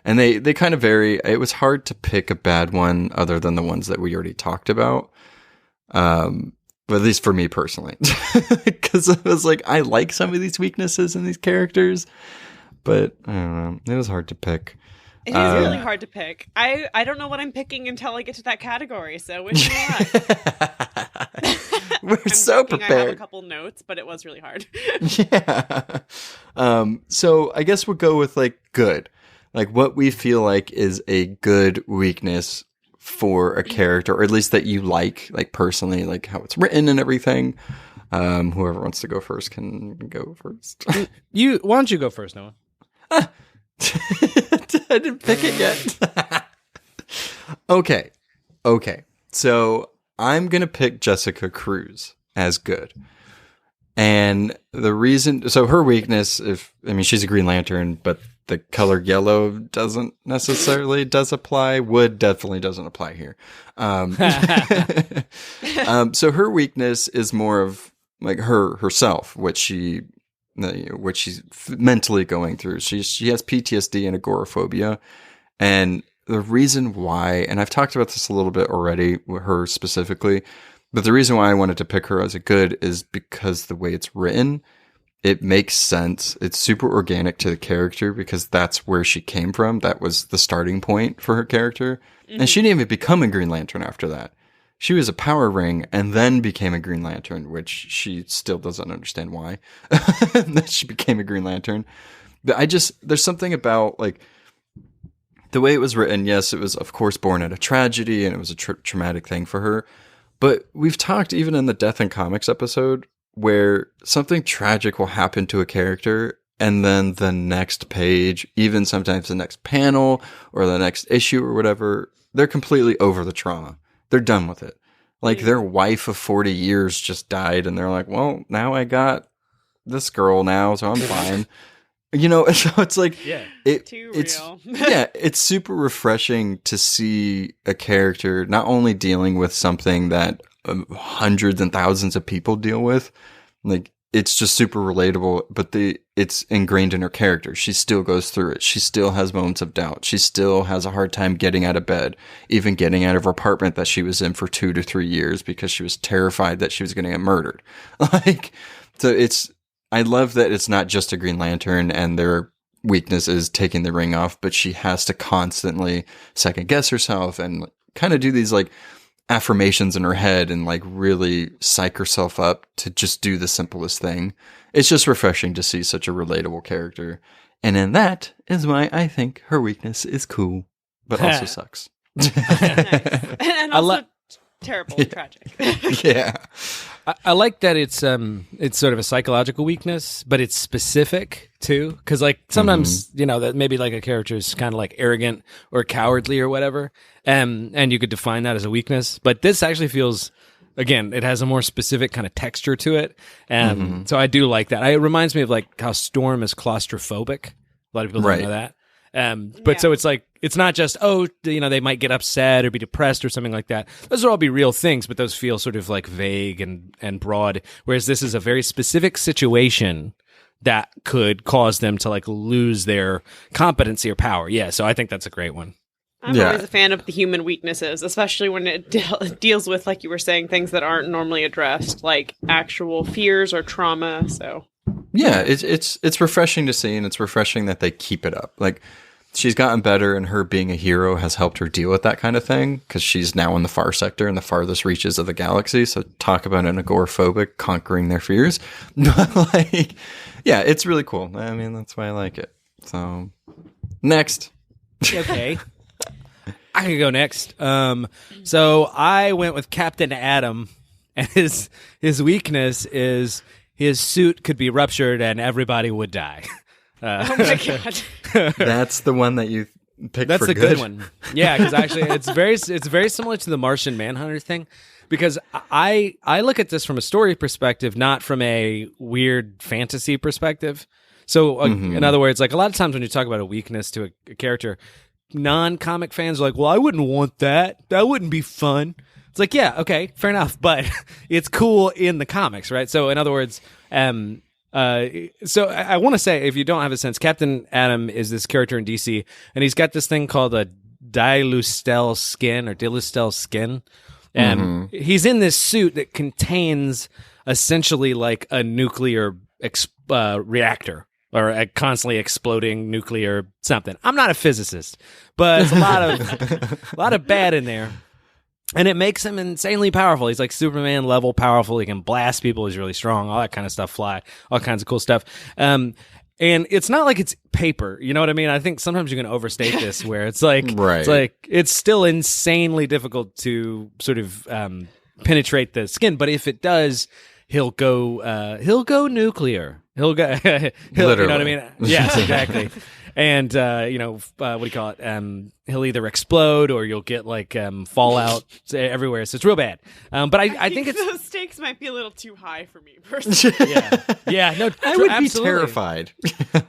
And they kind of vary. It was hard to pick a bad one other than the ones that we already talked about. But at least for me personally, because I was like, I like some of these weaknesses in these characters. But I don't know. It was hard to pick. It is really hard to pick. I don't know what I'm picking until I get to that category. So wish me luck. We're so prepared. I have a couple notes, but it was really hard. Yeah. So I guess we'll go with like good, like what we feel like is a good weakness for a character, or at least that you like personally, like how it's written and everything. Whoever wants to go first can go first. Why don't you go first, Noah? I didn't pick it yet. Okay. So I'm going to pick Jessica Cruz as good. And the reason, so her weakness, she's a Green Lantern, but the color yellow doesn't necessarily apply. Wood definitely doesn't apply here. So her weakness is more of like herself, which she's mentally going through. She has PTSD and agoraphobia. And the reason why, and I've talked about this a little bit already with her specifically, but the reason why I wanted to pick her as a good is because the way it's written, it makes sense. It's super organic to the character because that's where she came from. That was the starting point for her character. Mm-hmm. And she didn't even become a Green Lantern after that. She was a Power Ring and then became a Green Lantern, which she still doesn't understand why that she became a Green Lantern. But there's something about like the way it was written. Yes, it was of course born out of tragedy and it was a traumatic thing for her. But we've talked even in the Death in Comics episode where something tragic will happen to a character and then the next page, even sometimes the next panel or the next issue or whatever, they're completely over the trauma. They're done with it. Like their wife of 40 years just died and they're like, well, now I got this girl now, so I'm fine. So it's like, it's real. It's super refreshing to see a character not only dealing with something that hundreds and thousands of people deal with, like it's just super relatable, but it's ingrained in her character. She still goes through it. She still has moments of doubt. She still has a hard time getting out of bed, even getting out of her apartment that she was in for 2 to 3 years because she was terrified that she was going to get murdered. I love that it's not just a Green Lantern and their weakness is taking the ring off, but she has to constantly second guess herself and kind of do these like affirmations in her head and like really psych herself up to just do the simplest thing. It's just refreshing to see such a relatable character. And in that is why I think her weakness is cool, but also sucks. Nice. And also Terrible, tragic. Yeah. I like that it's sort of a psychological weakness, but it's specific too. Because like sometimes that maybe like a character is kind of like arrogant or cowardly or whatever, and you could define that as a weakness. But this actually feels, again, it has a more specific kind of texture to it, and so I do like that. It reminds me of like how Storm is claustrophobic. A lot of people don't know that. But so it's like, it's not just, they might get upset or be depressed or something like that. Those will all be real things, but those feel sort of like vague and broad. Whereas this is a very specific situation that could cause them to like lose their competency or power. Yeah. So I think that's a great one. I'm always a fan of the human weaknesses, especially when it deals with, like you were saying, things that aren't normally addressed, like actual fears or trauma. So yeah, it's refreshing to see, and it's refreshing that they keep it up. Like, she's gotten better, and her being a hero has helped her deal with that kind of thing, because she's now in the far sector, in the farthest reaches of the galaxy. So talk about an agoraphobic conquering their fears. Like, yeah, it's really cool. I mean, that's why I like it. So, next. Okay. I can go next. So I went with Captain Atom, and his weakness is his suit could be ruptured and everybody would die. Oh my god, that's the one that you picked. That's for a good one. Yeah, because actually it's very similar to the Martian Manhunter thing. Because I look at this from a story perspective, not from a weird fantasy perspective. So in other words, like a lot of times when you talk about a weakness to a character, non-comic fans are like, well, I wouldn't want that. That wouldn't be fun. It's like, yeah, okay, fair enough, but it's cool in the comics, right? So in other words, so I want to say, if you don't have a sense, Captain Atom is this character in DC, and he's got this thing called a Dilustel skin, and he's in this suit that contains essentially like a nuclear reactor. Or a constantly exploding nuclear something. I'm not a physicist, but it's a lot of bad in there. And it makes him insanely powerful. He's like Superman level powerful. He can blast people. He's really strong. All that kind of stuff. Fly. All kinds of cool stuff. And it's not like it's paper. You know what I mean? I think sometimes you can overstate this, where it's like, it's still insanely difficult to sort of penetrate the skin. But if it does, he'll go nuclear. He'll go. You know what I mean? Yes, exactly. And what do you call it? He'll either explode or you'll get like fallout everywhere. So it's real bad. But I think it's those stakes might be a little too high for me personally. Yeah. No, I would absolutely. be terrified.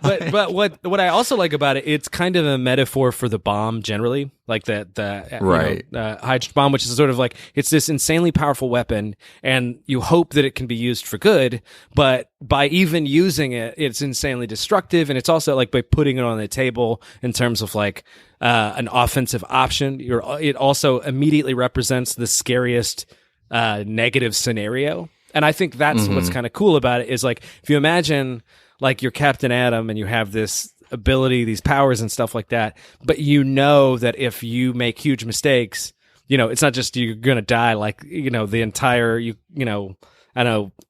but what I also like about it, it's kind of a metaphor for the bomb generally, like the hydrogen bomb, which is sort of like it's this insanely powerful weapon, and you hope that it can be used for good, but by even using it, it's insanely destructive, and it's also like by putting it on the table in terms of like an offensive option, it also immediately represents the scariest negative scenario. And I think that's what's kind of cool about it, is like if you imagine like you're Captain Atom and you have this ability, these powers and stuff like that, but you know that if you make huge mistakes, it's not just you're gonna die, like the entire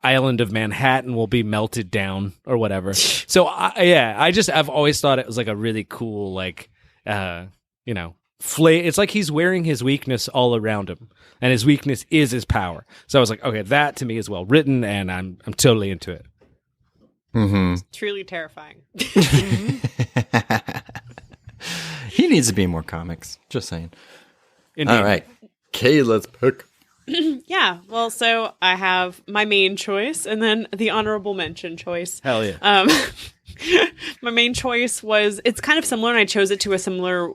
island of Manhattan will be melted down or whatever. So I've always thought it was like a really cool like it's like he's wearing his weakness all around him, and his weakness is his power. So I was like, okay, that to me is well written, and I'm totally into it. It's truly terrifying. He needs to be in more comics. Just saying. Indeed. All right, Kay, let's pick. Yeah, well, so I have my main choice and then the honorable mention choice. Hell yeah. My main choice was, it's kind of similar, and I chose it to a similar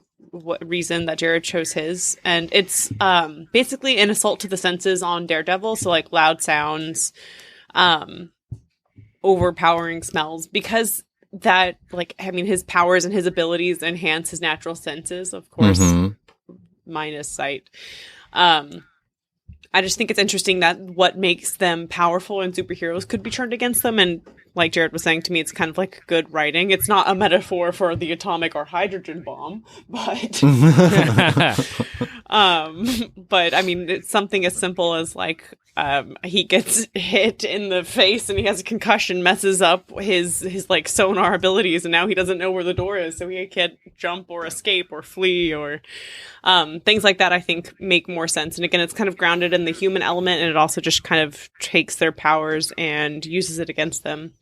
reason that Jared chose his. And it's basically an assault to the senses on Daredevil. So like loud sounds, overpowering smells, because that, like, I mean, his powers and his abilities enhance his natural senses, of course, minus sight. I just think it's interesting that what makes them powerful and superheroes could be turned against them. And like Jared was saying, to me, it's kind of like good writing. It's not a metaphor for the atomic or hydrogen bomb, but But I mean, it's something as simple as like he gets hit in the face and he has a concussion, messes up his like sonar abilities, and now he doesn't know where the door is, so he can't jump or escape or flee or things like that. I think make more sense. And again, it's kind of grounded in the human element, and it also just kind of takes their powers and uses it against them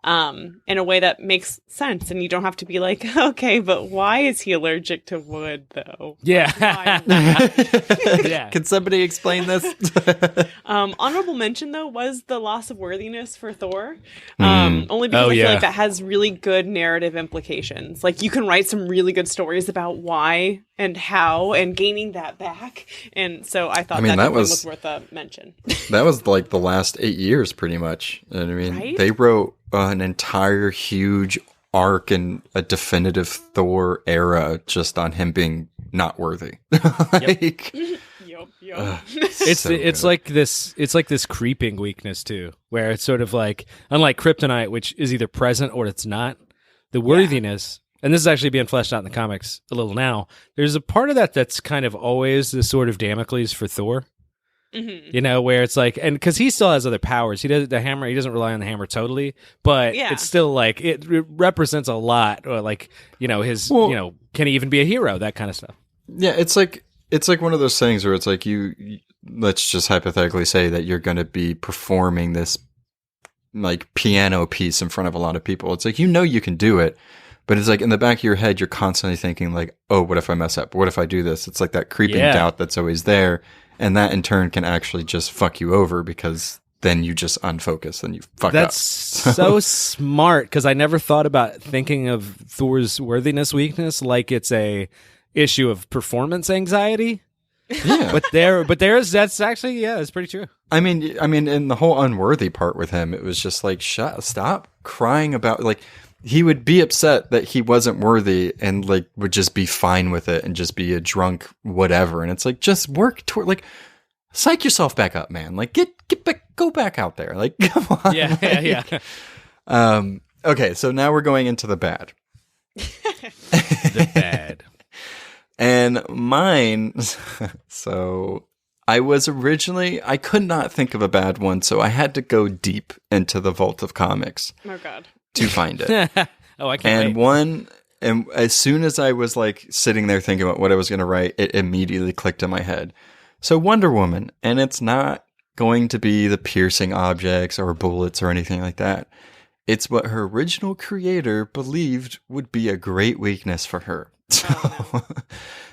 in a way that makes sense. And you don't have to be like, okay, but why is he allergic to wood though? Yeah. Yeah. Can somebody explain this? Honorable mention though was the loss of worthiness for Thor. Only because I feel like that has really good narrative implications. Like you can write some really good stories about why and how and gaining that back. And so I thought that was worth a mention. That was like the last 8 years pretty much. And I mean, right? They wrote an entire huge arc and a definitive Thor era just on him being not worthy. Like, Yup. It's like this creeping weakness too, where it's sort of like, unlike kryptonite, which is either present or it's not, the worthiness, and this is actually being fleshed out in the comics a little now, there's a part of that that's kind of always the sort of Damocles for Thor. Mm-hmm. You know, where it's like, and because he still has other powers, he doesn't rely on the hammer totally, but it's still like it represents a lot, or like, you know, can he even be a hero, that kind of stuff. Yeah, it's like one of those things where it's like you let's just hypothetically say that you're going to be performing this like piano piece in front of a lot of people. It's like, you know, you can do it, but it's like in the back of your head, you're constantly thinking like, oh, what if I mess up? What if I do this? It's like that creeping doubt that's always there. And that in turn can actually just fuck you over, because then you just unfocus and you fuck up. That's so smart, because I never thought about thinking of Thor's worthiness weakness like it's a issue of performance anxiety. Yeah. That's actually, it's pretty true. I mean, in the whole unworthy part with him, it was just like, stop crying about, like, he would be upset that he wasn't worthy and like would just be fine with it and just be a drunk whatever. And it's like, just work toward, like, psych yourself back up, man. Like, get back, go back out there. Like, come on. Yeah. Okay, so now we're going into the bad. The bad. And mine, so I could not think of a bad one, so I had to go deep into the vault of comics. Oh, God. To find it. Oh, I can't wait. And as soon as I was like sitting there thinking about what I was going to write, it immediately clicked in my head. So Wonder Woman, and it's not going to be the piercing objects or bullets or anything like that. It's what her original creator believed would be a great weakness for her.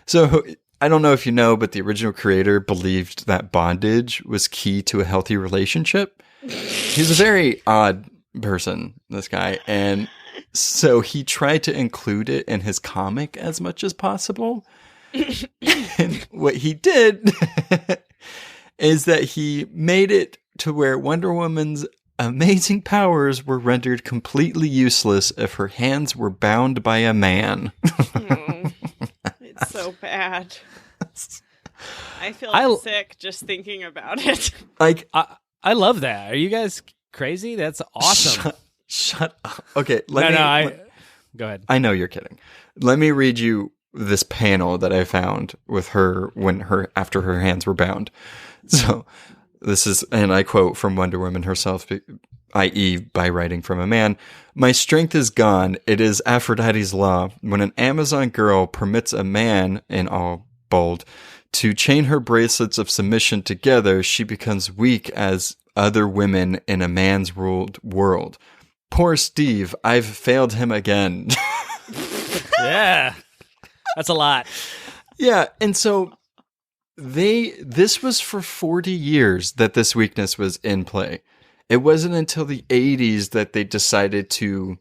So I don't know if you know, but the original creator believed that bondage was key to a healthy relationship. He's a very odd person, this guy, and so he tried to include it in his comic as much as possible. And what he did is that he made it to where Wonder Woman's amazing powers were rendered completely useless if her hands were bound by a man. It's so bad. I feel sick just thinking about it. Like, I love that. Are you guys crazy? That's awesome. Shut up. Okay, go ahead. I know you're kidding. Let me read you this panel that I found with her after her hands were bound. So this is, and I quote from Wonder Woman herself, i.e. by writing from a man. "My strength is gone. It is Aphrodite's law. When an Amazon girl permits a man," in all bold, "to chain her bracelets of submission together, she becomes weak as other women in a man's ruled world. Poor Steve, I've failed him again." Yeah. That's a lot. Yeah, and so this was for 40 years that this weakness was in play. It wasn't until the 80s that they decided to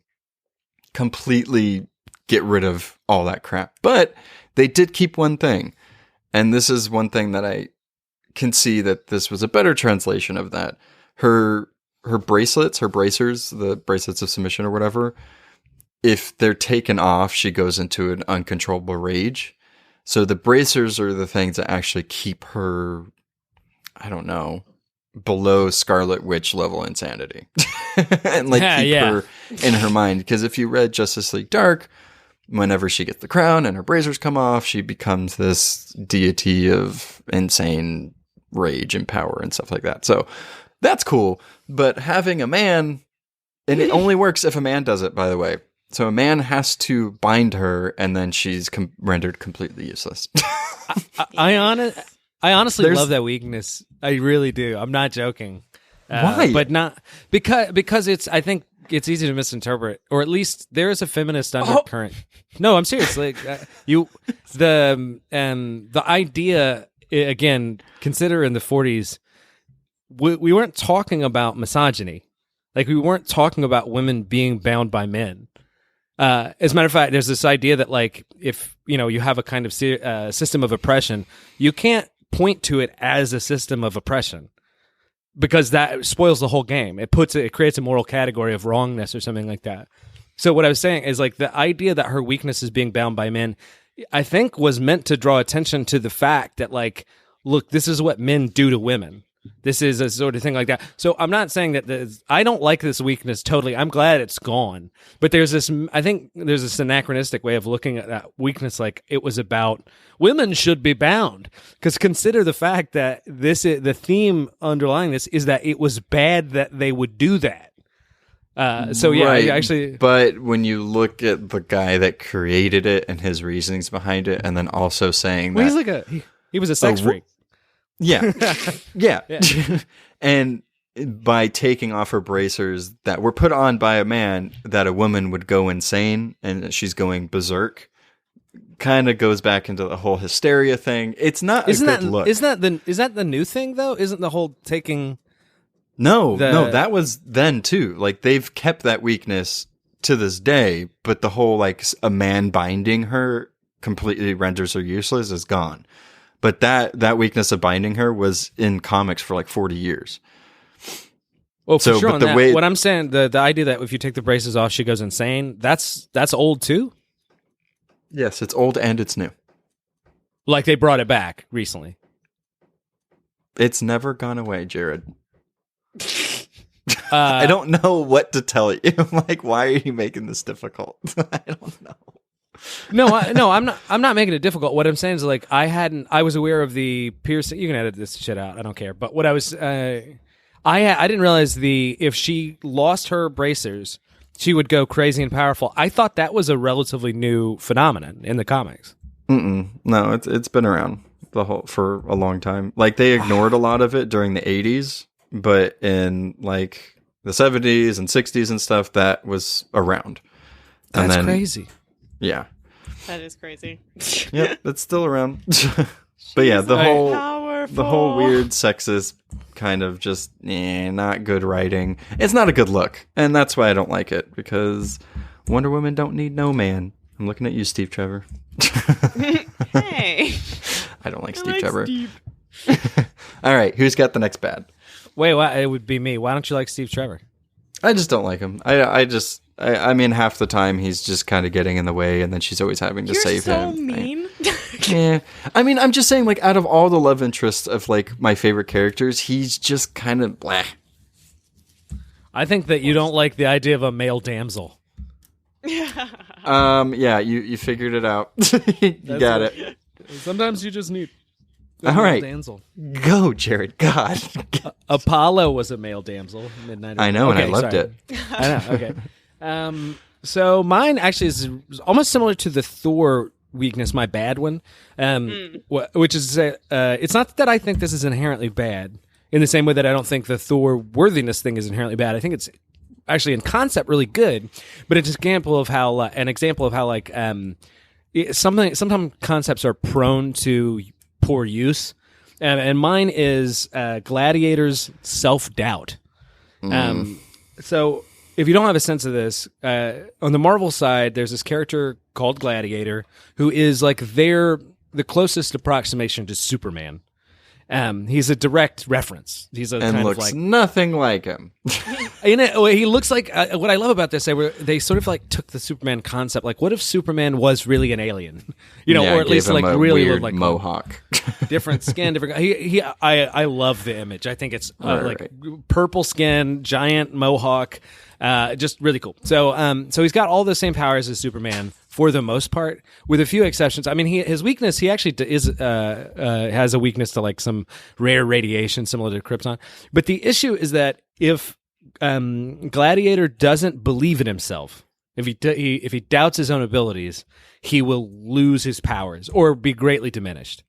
completely get rid of all that crap. But they did keep one thing. And this is one thing that I can see that this was a better translation of that. Her bracelets, her bracers, the bracelets of submission or whatever, if they're taken off, she goes into an uncontrollable rage. So the bracers are the things that actually keep her, I don't know, below Scarlet Witch level insanity. And like keep her in her mind. Because if you read Justice League Dark, whenever she gets the crown and her bracers come off, she becomes this deity of insane rage and power and stuff like that. So that's cool. But having a man, and it only works if a man does it, by the way. So a man has to bind her, and then she's rendered completely useless. I honestly love that weakness. I really do. I'm not joking. Why? But not because it's. I think it's easy to misinterpret, or at least there is a feminist undercurrent. No, I'm serious. Like the idea again. Consider in the 40s, we weren't talking about misogyny. Like we weren't talking about women being bound by men. As a matter of fact, there's this idea that like if you have a kind of system of oppression, you can't point to it as a system of oppression because that spoils the whole game. It creates a moral category of wrongness or something like that. So what I was saying is like the idea that her weakness is being bound by men, I think was meant to draw attention to the fact that like, look, this is what men do to women. This is a sort of thing like that. So I'm not saying that I don't like this weakness totally. I'm glad it's gone. But I think there's this anachronistic way of looking at that weakness like it was about women should be bound. Because consider the fact that the theme underlying this is that it was bad that they would do that. So yeah, right. actually. But when you look at the guy that created it and his reasonings behind it, and then also saying well, that he was a sex freak. Yeah. Yeah. And by taking off her bracers that were put on by a man, that a woman would go insane and she's going berserk, kind of goes back into the whole hysteria thing. It's not a good look. Is that the new thing though? Isn't the whole taking? No, that was then too. Like they've kept that weakness to this day, but the whole like a man binding her completely renders her useless is gone. But that weakness of binding her was in comics for like 40 years. Well, for sure on that. What I'm saying, the idea that if you take the braces off, she goes insane, that's old too? Yes, it's old and it's new. Like they brought it back recently. It's never gone away, Jared. I don't know what to tell you. Like, why are you making this difficult? I don't know. No, I'm not making it difficult. What I'm saying is like I was aware of the piercing. You can edit this shit out. I don't care. But what I was, I didn't realize if she lost her bracers, she would go crazy and powerful. I thought that was a relatively new phenomenon in the comics. No, it's been around for a long time. Like they ignored a lot of it during the 80s, but in like the 70s and 60s and stuff, that was around. That's crazy. Yeah. That is crazy. Yep, it's still around. But yeah, the whole weird sexist kind of just not good writing. It's not a good look. And that's why I don't like it, because Wonder Woman don't need no man. I'm looking at you, Steve Trevor. Hey. I don't like Steve Trevor. Steve. All right, who's got the next bad? Wait, it would be me. Why don't you like Steve Trevor? I just don't like him. I mean, half the time he's just kind of getting in the way, and then she's always having to save him. You're so mean. Yeah. I mean, I'm just saying, like, out of all the love interests of, like, my favorite characters, he's just kind of blah. I think that you don't like the idea of a male damsel. Yeah, you figured it out. You got it. Sometimes you just need all right. damsel. Go, Jared. God. Apollo was a male damsel. Midnight. I know, and I loved it. I know. Okay. So mine actually is almost similar to the Thor weakness, my bad one. Which is to say, it's not that I think this is inherently bad in the same way that I don't think the Thor worthiness thing is inherently bad. I think it's actually in concept really good, but it's an example of how sometimes concepts are prone to poor use, and mine is Gladiator's self-doubt. So if you don't have a sense of this, on the Marvel side, there's this character called Gladiator who is like the closest approximation to Superman. He's a direct reference. He's looks nothing like him. He looks like what I love about this. They sort of like took the Superman concept. Like, what if Superman was really an alien? Or at least like really looked like mohawk, different skin, different. I love the image. I think it's purple skin, giant mohawk, just really cool. So he's got all the same powers as Superman for the most part, with a few exceptions. I mean, his weakness, he actually has a weakness to like some rare radiation similar to Krypton. But the issue is that if Gladiator doesn't believe in himself, if he doubts his own abilities, he will lose his powers or be greatly diminished.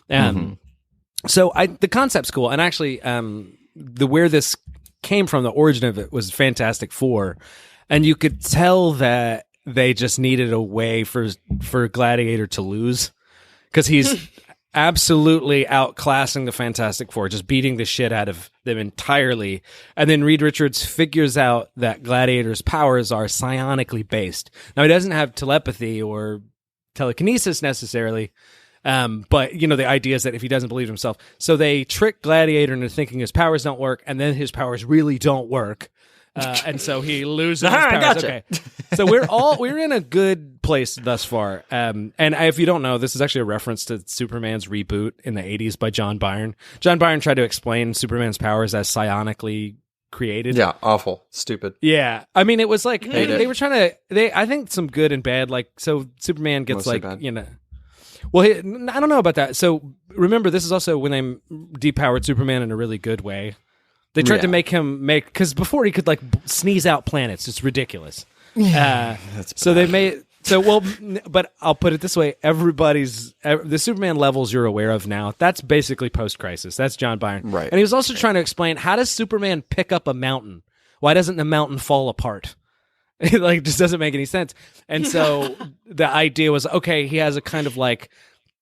So the concept's cool, and actually, where this came from, the origin of it was Fantastic Four, and you could tell that they just needed a way for Gladiator to lose, because he's absolutely outclassing the Fantastic Four, just beating the shit out of them entirely. And then Reed Richards figures out that Gladiator's powers are psionically based. Now, he doesn't have telepathy or telekinesis necessarily, but, the idea is that if he doesn't believe himself, so they trick Gladiator into thinking his powers don't work, and then his powers really don't work. And so he loses his powers. Gotcha. Okay. So we're in a good place thus far. And if you don't know, this is actually a reference to Superman's reboot in the 80s by John Byrne. John Byrne tried to explain Superman's powers as psionically created. Yeah, awful. Stupid. Yeah. I mean, it was like they were trying to I think some good and bad, like, so Superman gets mostly like bad. Well, I don't know about that. So remember, this is also when they depowered Superman in a really good way. They tried to make him because before he could like sneeze out planets. It's ridiculous. So they made but I'll put it this way: the Superman levels you're aware of now, that's basically post-crisis. That's John Byrne, right? And he was also trying to explain, how does Superman pick up a mountain? Why doesn't the mountain fall apart? It like just doesn't make any sense. And so the idea was, okay, he has a kind of like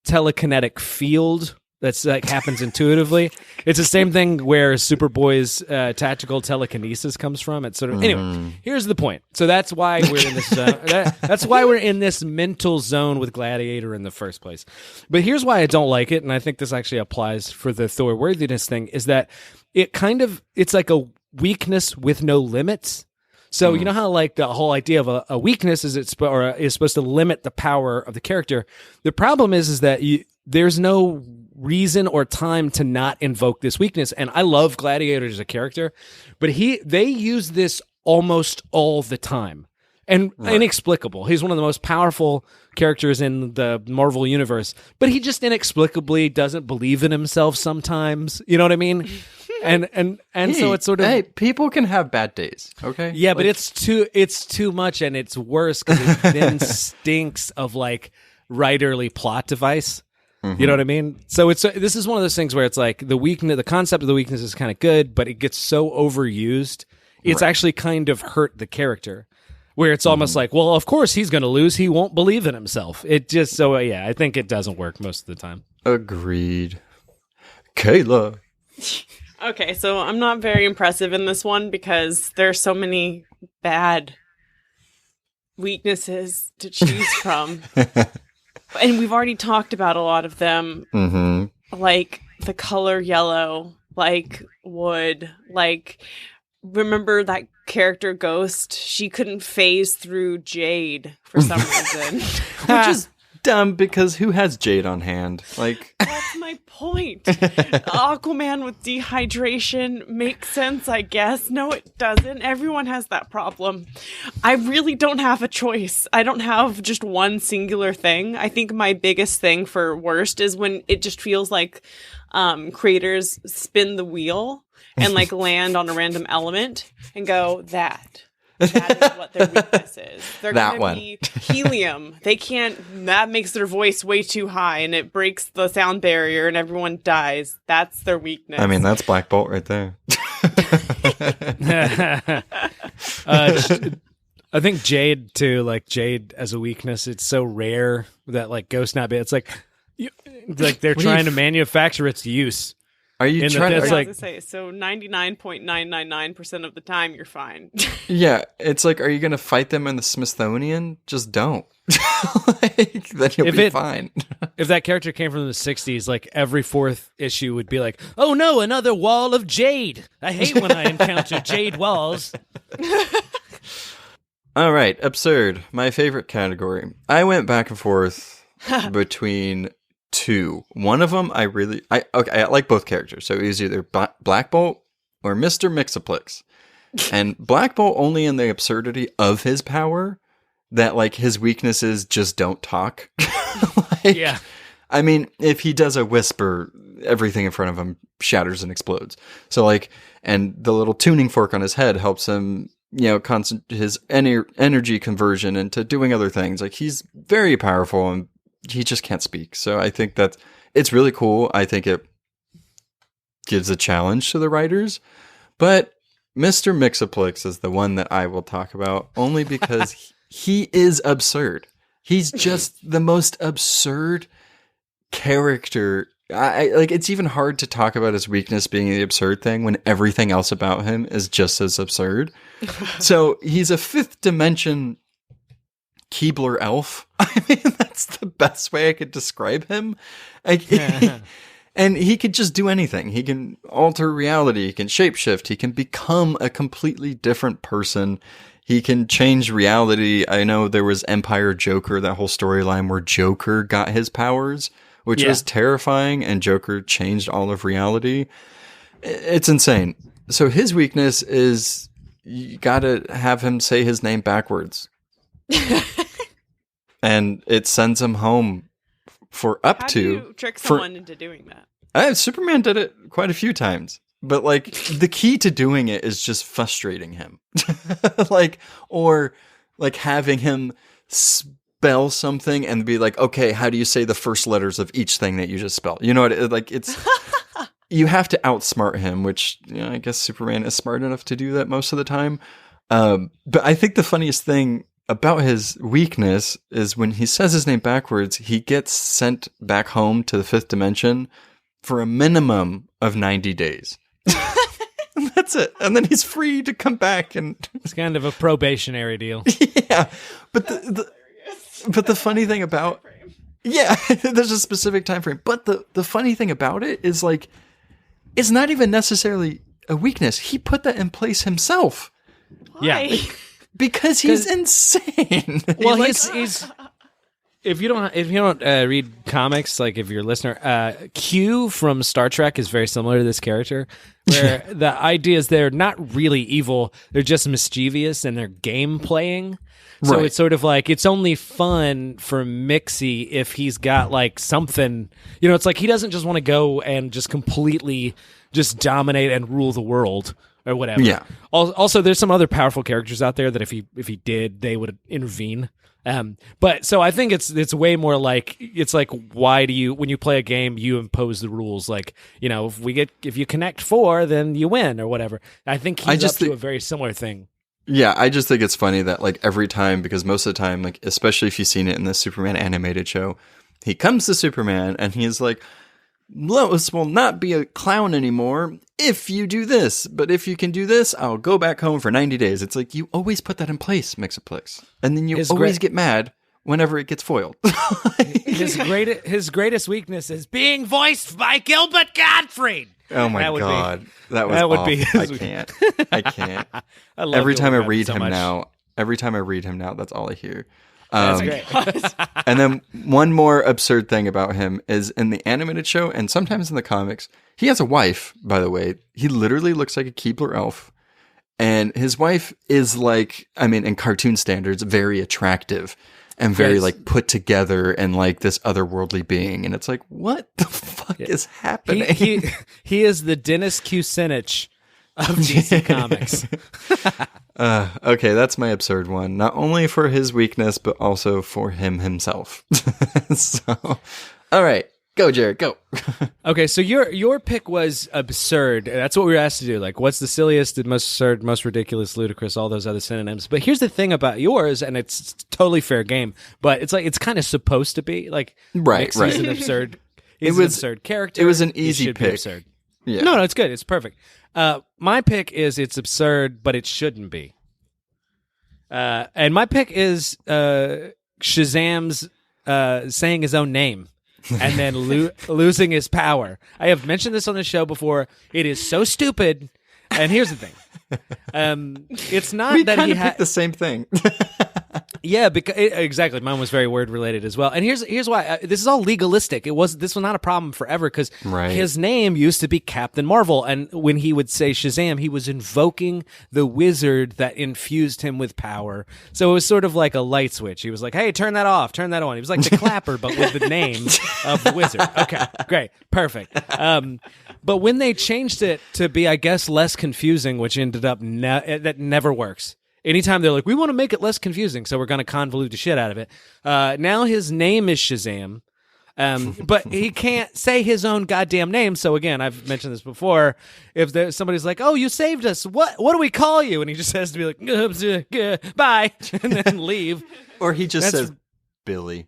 telekinetic field that's like happens intuitively. It's the same thing where Superboy's tactical telekinesis comes from. It's sort of anyway. Here's the point. So that's why we're in this. That's why we're in this mental zone with Gladiator in the first place. But here's why I don't like it, and I think this actually applies for the Thor worthiness thing. Is that it's like a weakness with no limits. So you know how like the whole idea of a weakness is supposed to limit the power of the character. The problem is that there's no reason or time to not invoke this weakness. And I love Gladiator as a character, but they use this almost all the time. And inexplicable. He's one of the most powerful characters in the Marvel universe, but he just inexplicably doesn't believe in himself sometimes. You know what I mean? And so it's sort of, hey, people can have bad days, okay? Yeah, but it's too much, and it's worse because it then stinks of like writerly plot device. You know what I mean? So this is one of those things where it's like the concept of the weakness is kind of good, but it gets so overused, it's actually kind of hurt the character. Where it's almost like, well, of course he's going to lose. He won't believe in himself. It just I think it doesn't work most of the time. Agreed. Kayla. Okay, so I'm not very impressive in this one because there's so many bad weaknesses to choose from. And we've already talked about a lot of them, like the color yellow, like wood, like remember that character Ghost? She couldn't phase through Jade for some reason. Which is dumb because who has Jade on hand? Like, that's my point. Aquaman with dehydration makes sense, I guess. No, it doesn't. Everyone has that problem. I really don't have a choice. I don't have just one singular thing. I think my biggest thing for worst is when it just feels like creators spin the wheel and like land on a random element and go, that is what their weakness is. They're that going to be helium. They can't, that makes their voice way too high and it breaks the sound barrier and everyone dies. That's their weakness. I mean, that's Black Bolt right there. I think Jade too, like Jade as a weakness, it's so rare that like Ghost not be, it's like they're trying to manufacture its use. Are you trying to? to I was to say, so 99.999% of the time you're fine. Yeah, it's like, are you going to fight them in the Smithsonian? Just don't. Like, then you'll be fine. If that character came from the 60s, like every fourth issue would be like, oh no, another wall of Jade. I hate when I encounter Jade walls. All right, absurd. My favorite category. I went back and forth between two. One of them I like both characters. So it was either Black Bolt or Mr. Mixaplex. And Black Bolt only in the absurdity of his power, that like his weaknesses just don't talk. Like, Yeah. I mean, if he does a whisper, everything in front of him shatters and explodes. So like, and the little tuning fork on his head helps him, his energy conversion into doing other things. Like he's very powerful and he just can't speak. So I think that it's really cool. I think it gives a challenge to the writers, but Mr. Mixaplex is the one that I will talk about only because he is absurd. He's just the most absurd character. I like, it's even hard to talk about his weakness being the absurd thing when everything else about him is just as absurd. So he's a fifth dimension Keebler elf. I mean, that's the best way I could describe him. Like, and he could just do anything. He can alter reality. He can shapeshift. He can become a completely different person. He can change reality. I know there was Empire Joker, that whole storyline where Joker got his powers, which was terrifying, and Joker changed all of reality. It's insane. So his weakness is you gotta have him say his name backwards. And it sends him home for up How to... do you trick someone into doing that? Superman did it quite a few times. But like the key to doing it is just frustrating him. or having him spell something and be like, okay, how do you say the first letters of each thing that you just spelled? You know what? It's you have to outsmart him, which I guess Superman is smart enough to do that most of the time. But I think the funniest thing about his weakness is when he says his name backwards, he gets sent back home to the fifth dimension for a minimum of 90 days. And that's it. And then he's free to come back, and It's kind of a probationary deal. yeah. But the funny thing about there's a specific time frame. But the funny thing about it is like it's not even necessarily a weakness. He put that in place himself. Why? Yeah. Because he's insane. Well, he's if you don't read comics, like if you're a listener, Q from Star Trek is very similar to this character, where the idea is they're not really evil, they're just mischievous and they're game playing. So Right. it's sort of like it's only fun for Mixie if he's got like something, it's like he doesn't just want to go and just completely just dominate and rule the world or whatever. Yeah. Also, there's some other powerful characters out there that if he did, they would intervene. But so I think it's way more like it's like why do you when you play a game you impose the rules like if you connect 4 then you win or whatever. I think he's up to a very similar thing. Yeah, I just think it's funny that like every time, because most of the time, like especially if you've seen it in the Superman animated show, he comes to Superman and he's like, Lois will not be a clown anymore if you do this, but if you can do this, I'll go back home for 90 days. It's like you always put that in place, Mixaplex, and then you always get mad whenever it gets foiled. His greatest weakness is being voiced by Gilbert Gottfried. Oh my God, that would be. I can't. I love every time I Gilbert read so him much. now. Every time I read him now, that's all I hear. That's great. And then one more absurd thing about him is in the animated show and sometimes in the comics, he has a wife, by the way. He literally looks like a Keebler elf. And his wife is like, I mean, in cartoon standards, very attractive and very like put together and like this otherworldly being. And it's like, what the fuck is happening? He is the Dennis Kucinich of DC Comics. Okay, that's my absurd one. Not only for his weakness, but also for him himself. So, all right, go, Jared, go. Okay, so your pick was absurd. That's what we were asked to do. Like, what's the silliest, the most absurd, most ridiculous, ludicrous, all those other synonyms. But here's the thing about yours, and it's totally fair game. But it's like it's kind of supposed to be like Right. He's an absurd. He's an absurd character. It was an He easy should be pick. absurd. Yeah. No, it's good. It's perfect. My pick is it's absurd, but it shouldn't be. And my pick is Shazam's saying his own name and then losing his power. I have mentioned this on the show before. It is so stupid. And here's the thing. It's not We that kind he of picked the same thing. Yeah, because exactly. Mine was very word related as well. And here's why. This is all legalistic. This was not a problem forever because his name used to be Captain Marvel, and when he would say Shazam, he was invoking the wizard that infused him with power. So it was sort of like a light switch. He was like, "Hey, turn that off, turn that on." He was like the clapper, but with the name of the wizard. Okay, great, perfect. But when they changed it to be, I guess, less confusing, which ended up that never works. Anytime they're like, we want to make it less confusing, so we're going to convolute the shit out of it. Now his name is Shazam, but he can't say his own goddamn name. So again, I've mentioned this before. If somebody's like, "Oh, you saved us. What do we call you?" and he just has to be like, "Bye," and then leave. Or he just says Billy.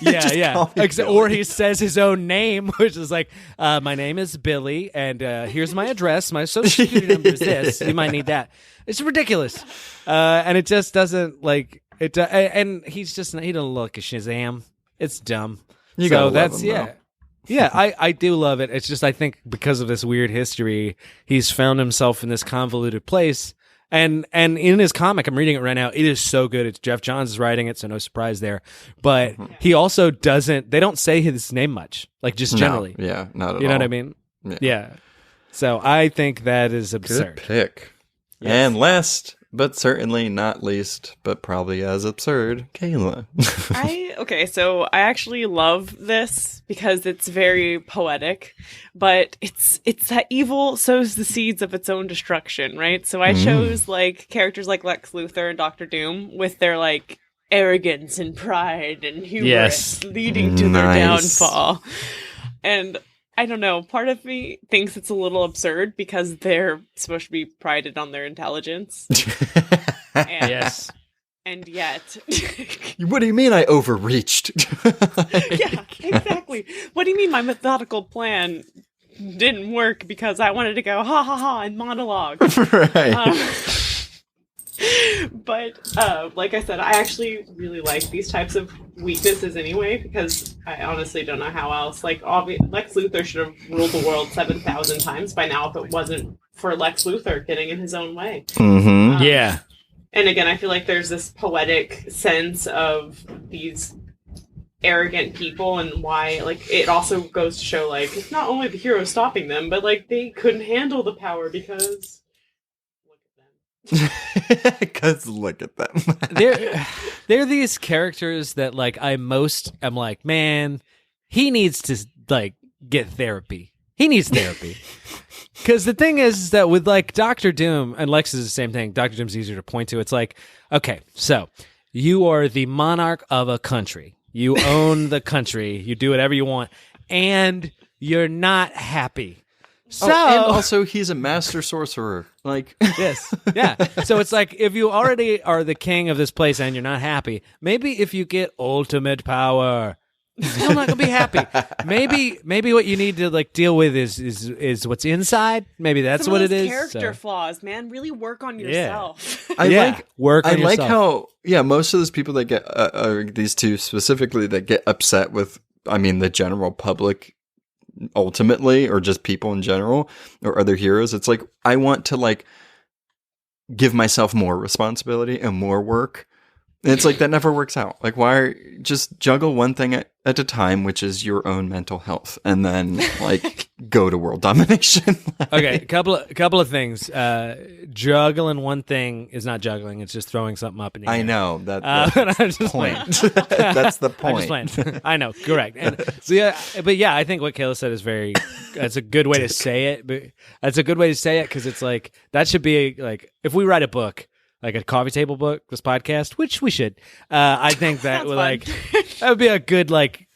Yeah. Or he says his own name, which is like, "My name is Billy, and here's my address. My social security number is this. You might need that." It's ridiculous, and it just doesn't like it. And he doesn't look at Shazam. It's dumb. You gotta love him, though. Yeah. I do love it. It's just I think because of this weird history, he's found himself in this convoluted place. And in his comic, I'm reading it right now. It is so good. It's Jeff Johns is writing it, so no surprise there. But he also doesn't. They don't say his name much, like just generally. No, yeah, not at all. You know what I mean? Yeah. So I think that is absurd. Good pick. Yes. And last, but certainly not least, but probably as absurd, Kayla. So I actually love this because it's very poetic, but it's that evil sows the seeds of its own destruction, right? So I chose like characters like Lex Luthor and Dr. Doom with their like arrogance and pride and hubris leading to their downfall. And I don't know, part of me thinks it's a little absurd because they're supposed to be prided on their intelligence. And yet... What do you mean I overreached? Yeah, exactly. What do you mean my methodical plan didn't work because I wanted to go ha ha ha and monologue? Right. But like I said, I actually really like these types of weaknesses anyway, because I honestly don't know how else. Like, Lex Luthor should have ruled the world 7,000 times by now if it wasn't for Lex Luthor getting in his own way. Yeah. And again, I feel like there's this poetic sense of these arrogant people and why, like, it also goes to show, like, it's not only the hero stopping them, but, like, they couldn't handle the power because... Because look at them. they're these characters that like I'm like, man, he needs to like get therapy. He needs therapy. Because the thing is that with like Dr. Doom, and Lex is the same thing. Dr. Doom's easier to point to. It's like, okay, so you are the monarch of a country. You own the country. You do whatever you want, and you're not happy. So, and also he's a master sorcerer. Like yes, yeah. So it's like if you already are the king of this place and you're not happy, maybe if you get ultimate power, you're still not gonna be happy. Maybe what you need to like deal with is what's inside. Maybe that's what it is. Character flaws, man. Really work on yourself. I like how most of those people that get these two specifically that get upset with, I mean, the general public. Ultimately, or just people in general or other heroes, it's like I want to like give myself more responsibility and more work, and it's like that never works out. Like, why just juggle one thing at a time, which is your own mental health, and then like go to world domination. Okay, a couple of things. Juggling one thing is not juggling; it's just throwing something up in your I hand. know that's the point. That's the point. I'm just playing. I know, correct. And so but I think what Kayla said is that's a good way to say it. But that's a good way to say it because it's like that should be like if we write a book. Like a coffee table book, this podcast, which we should. I think that would that would be a good like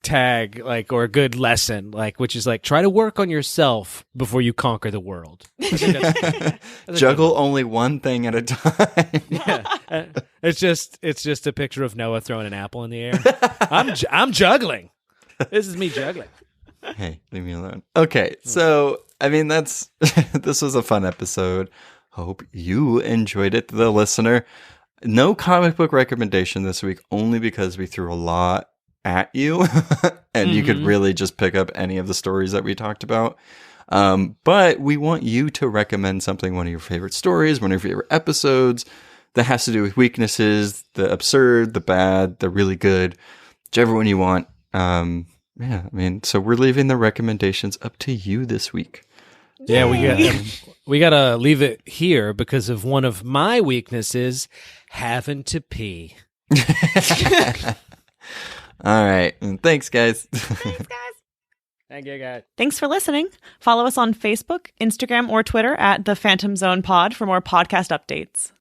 tag, like, or a good lesson, like, which is like try to work on yourself before you conquer the world. That's Juggle only one thing at a time. Yeah, it's just a picture of Noah throwing an apple in the air. I'm juggling. This is me juggling. Hey, leave me alone. Okay, so I mean this was a fun episode. Hope you enjoyed it, the listener. No comic book recommendation this week, only because we threw a lot at you, and you could really just pick up any of the stories that we talked about. But we want you to recommend something, one of your favorite stories, one of your favorite episodes, that has to do with weaknesses, the absurd, the bad, the really good, whichever one you want. Yeah, I mean, so we're leaving the recommendations up to you this week. Yeah, we gotta leave it here because of one of my weaknesses, having to pee. All right. Thanks, guys. Thanks, guys. Thank you, guys. Thanks for listening. Follow us on Facebook, Instagram, or Twitter at The Phantom Zone Pod for more podcast updates.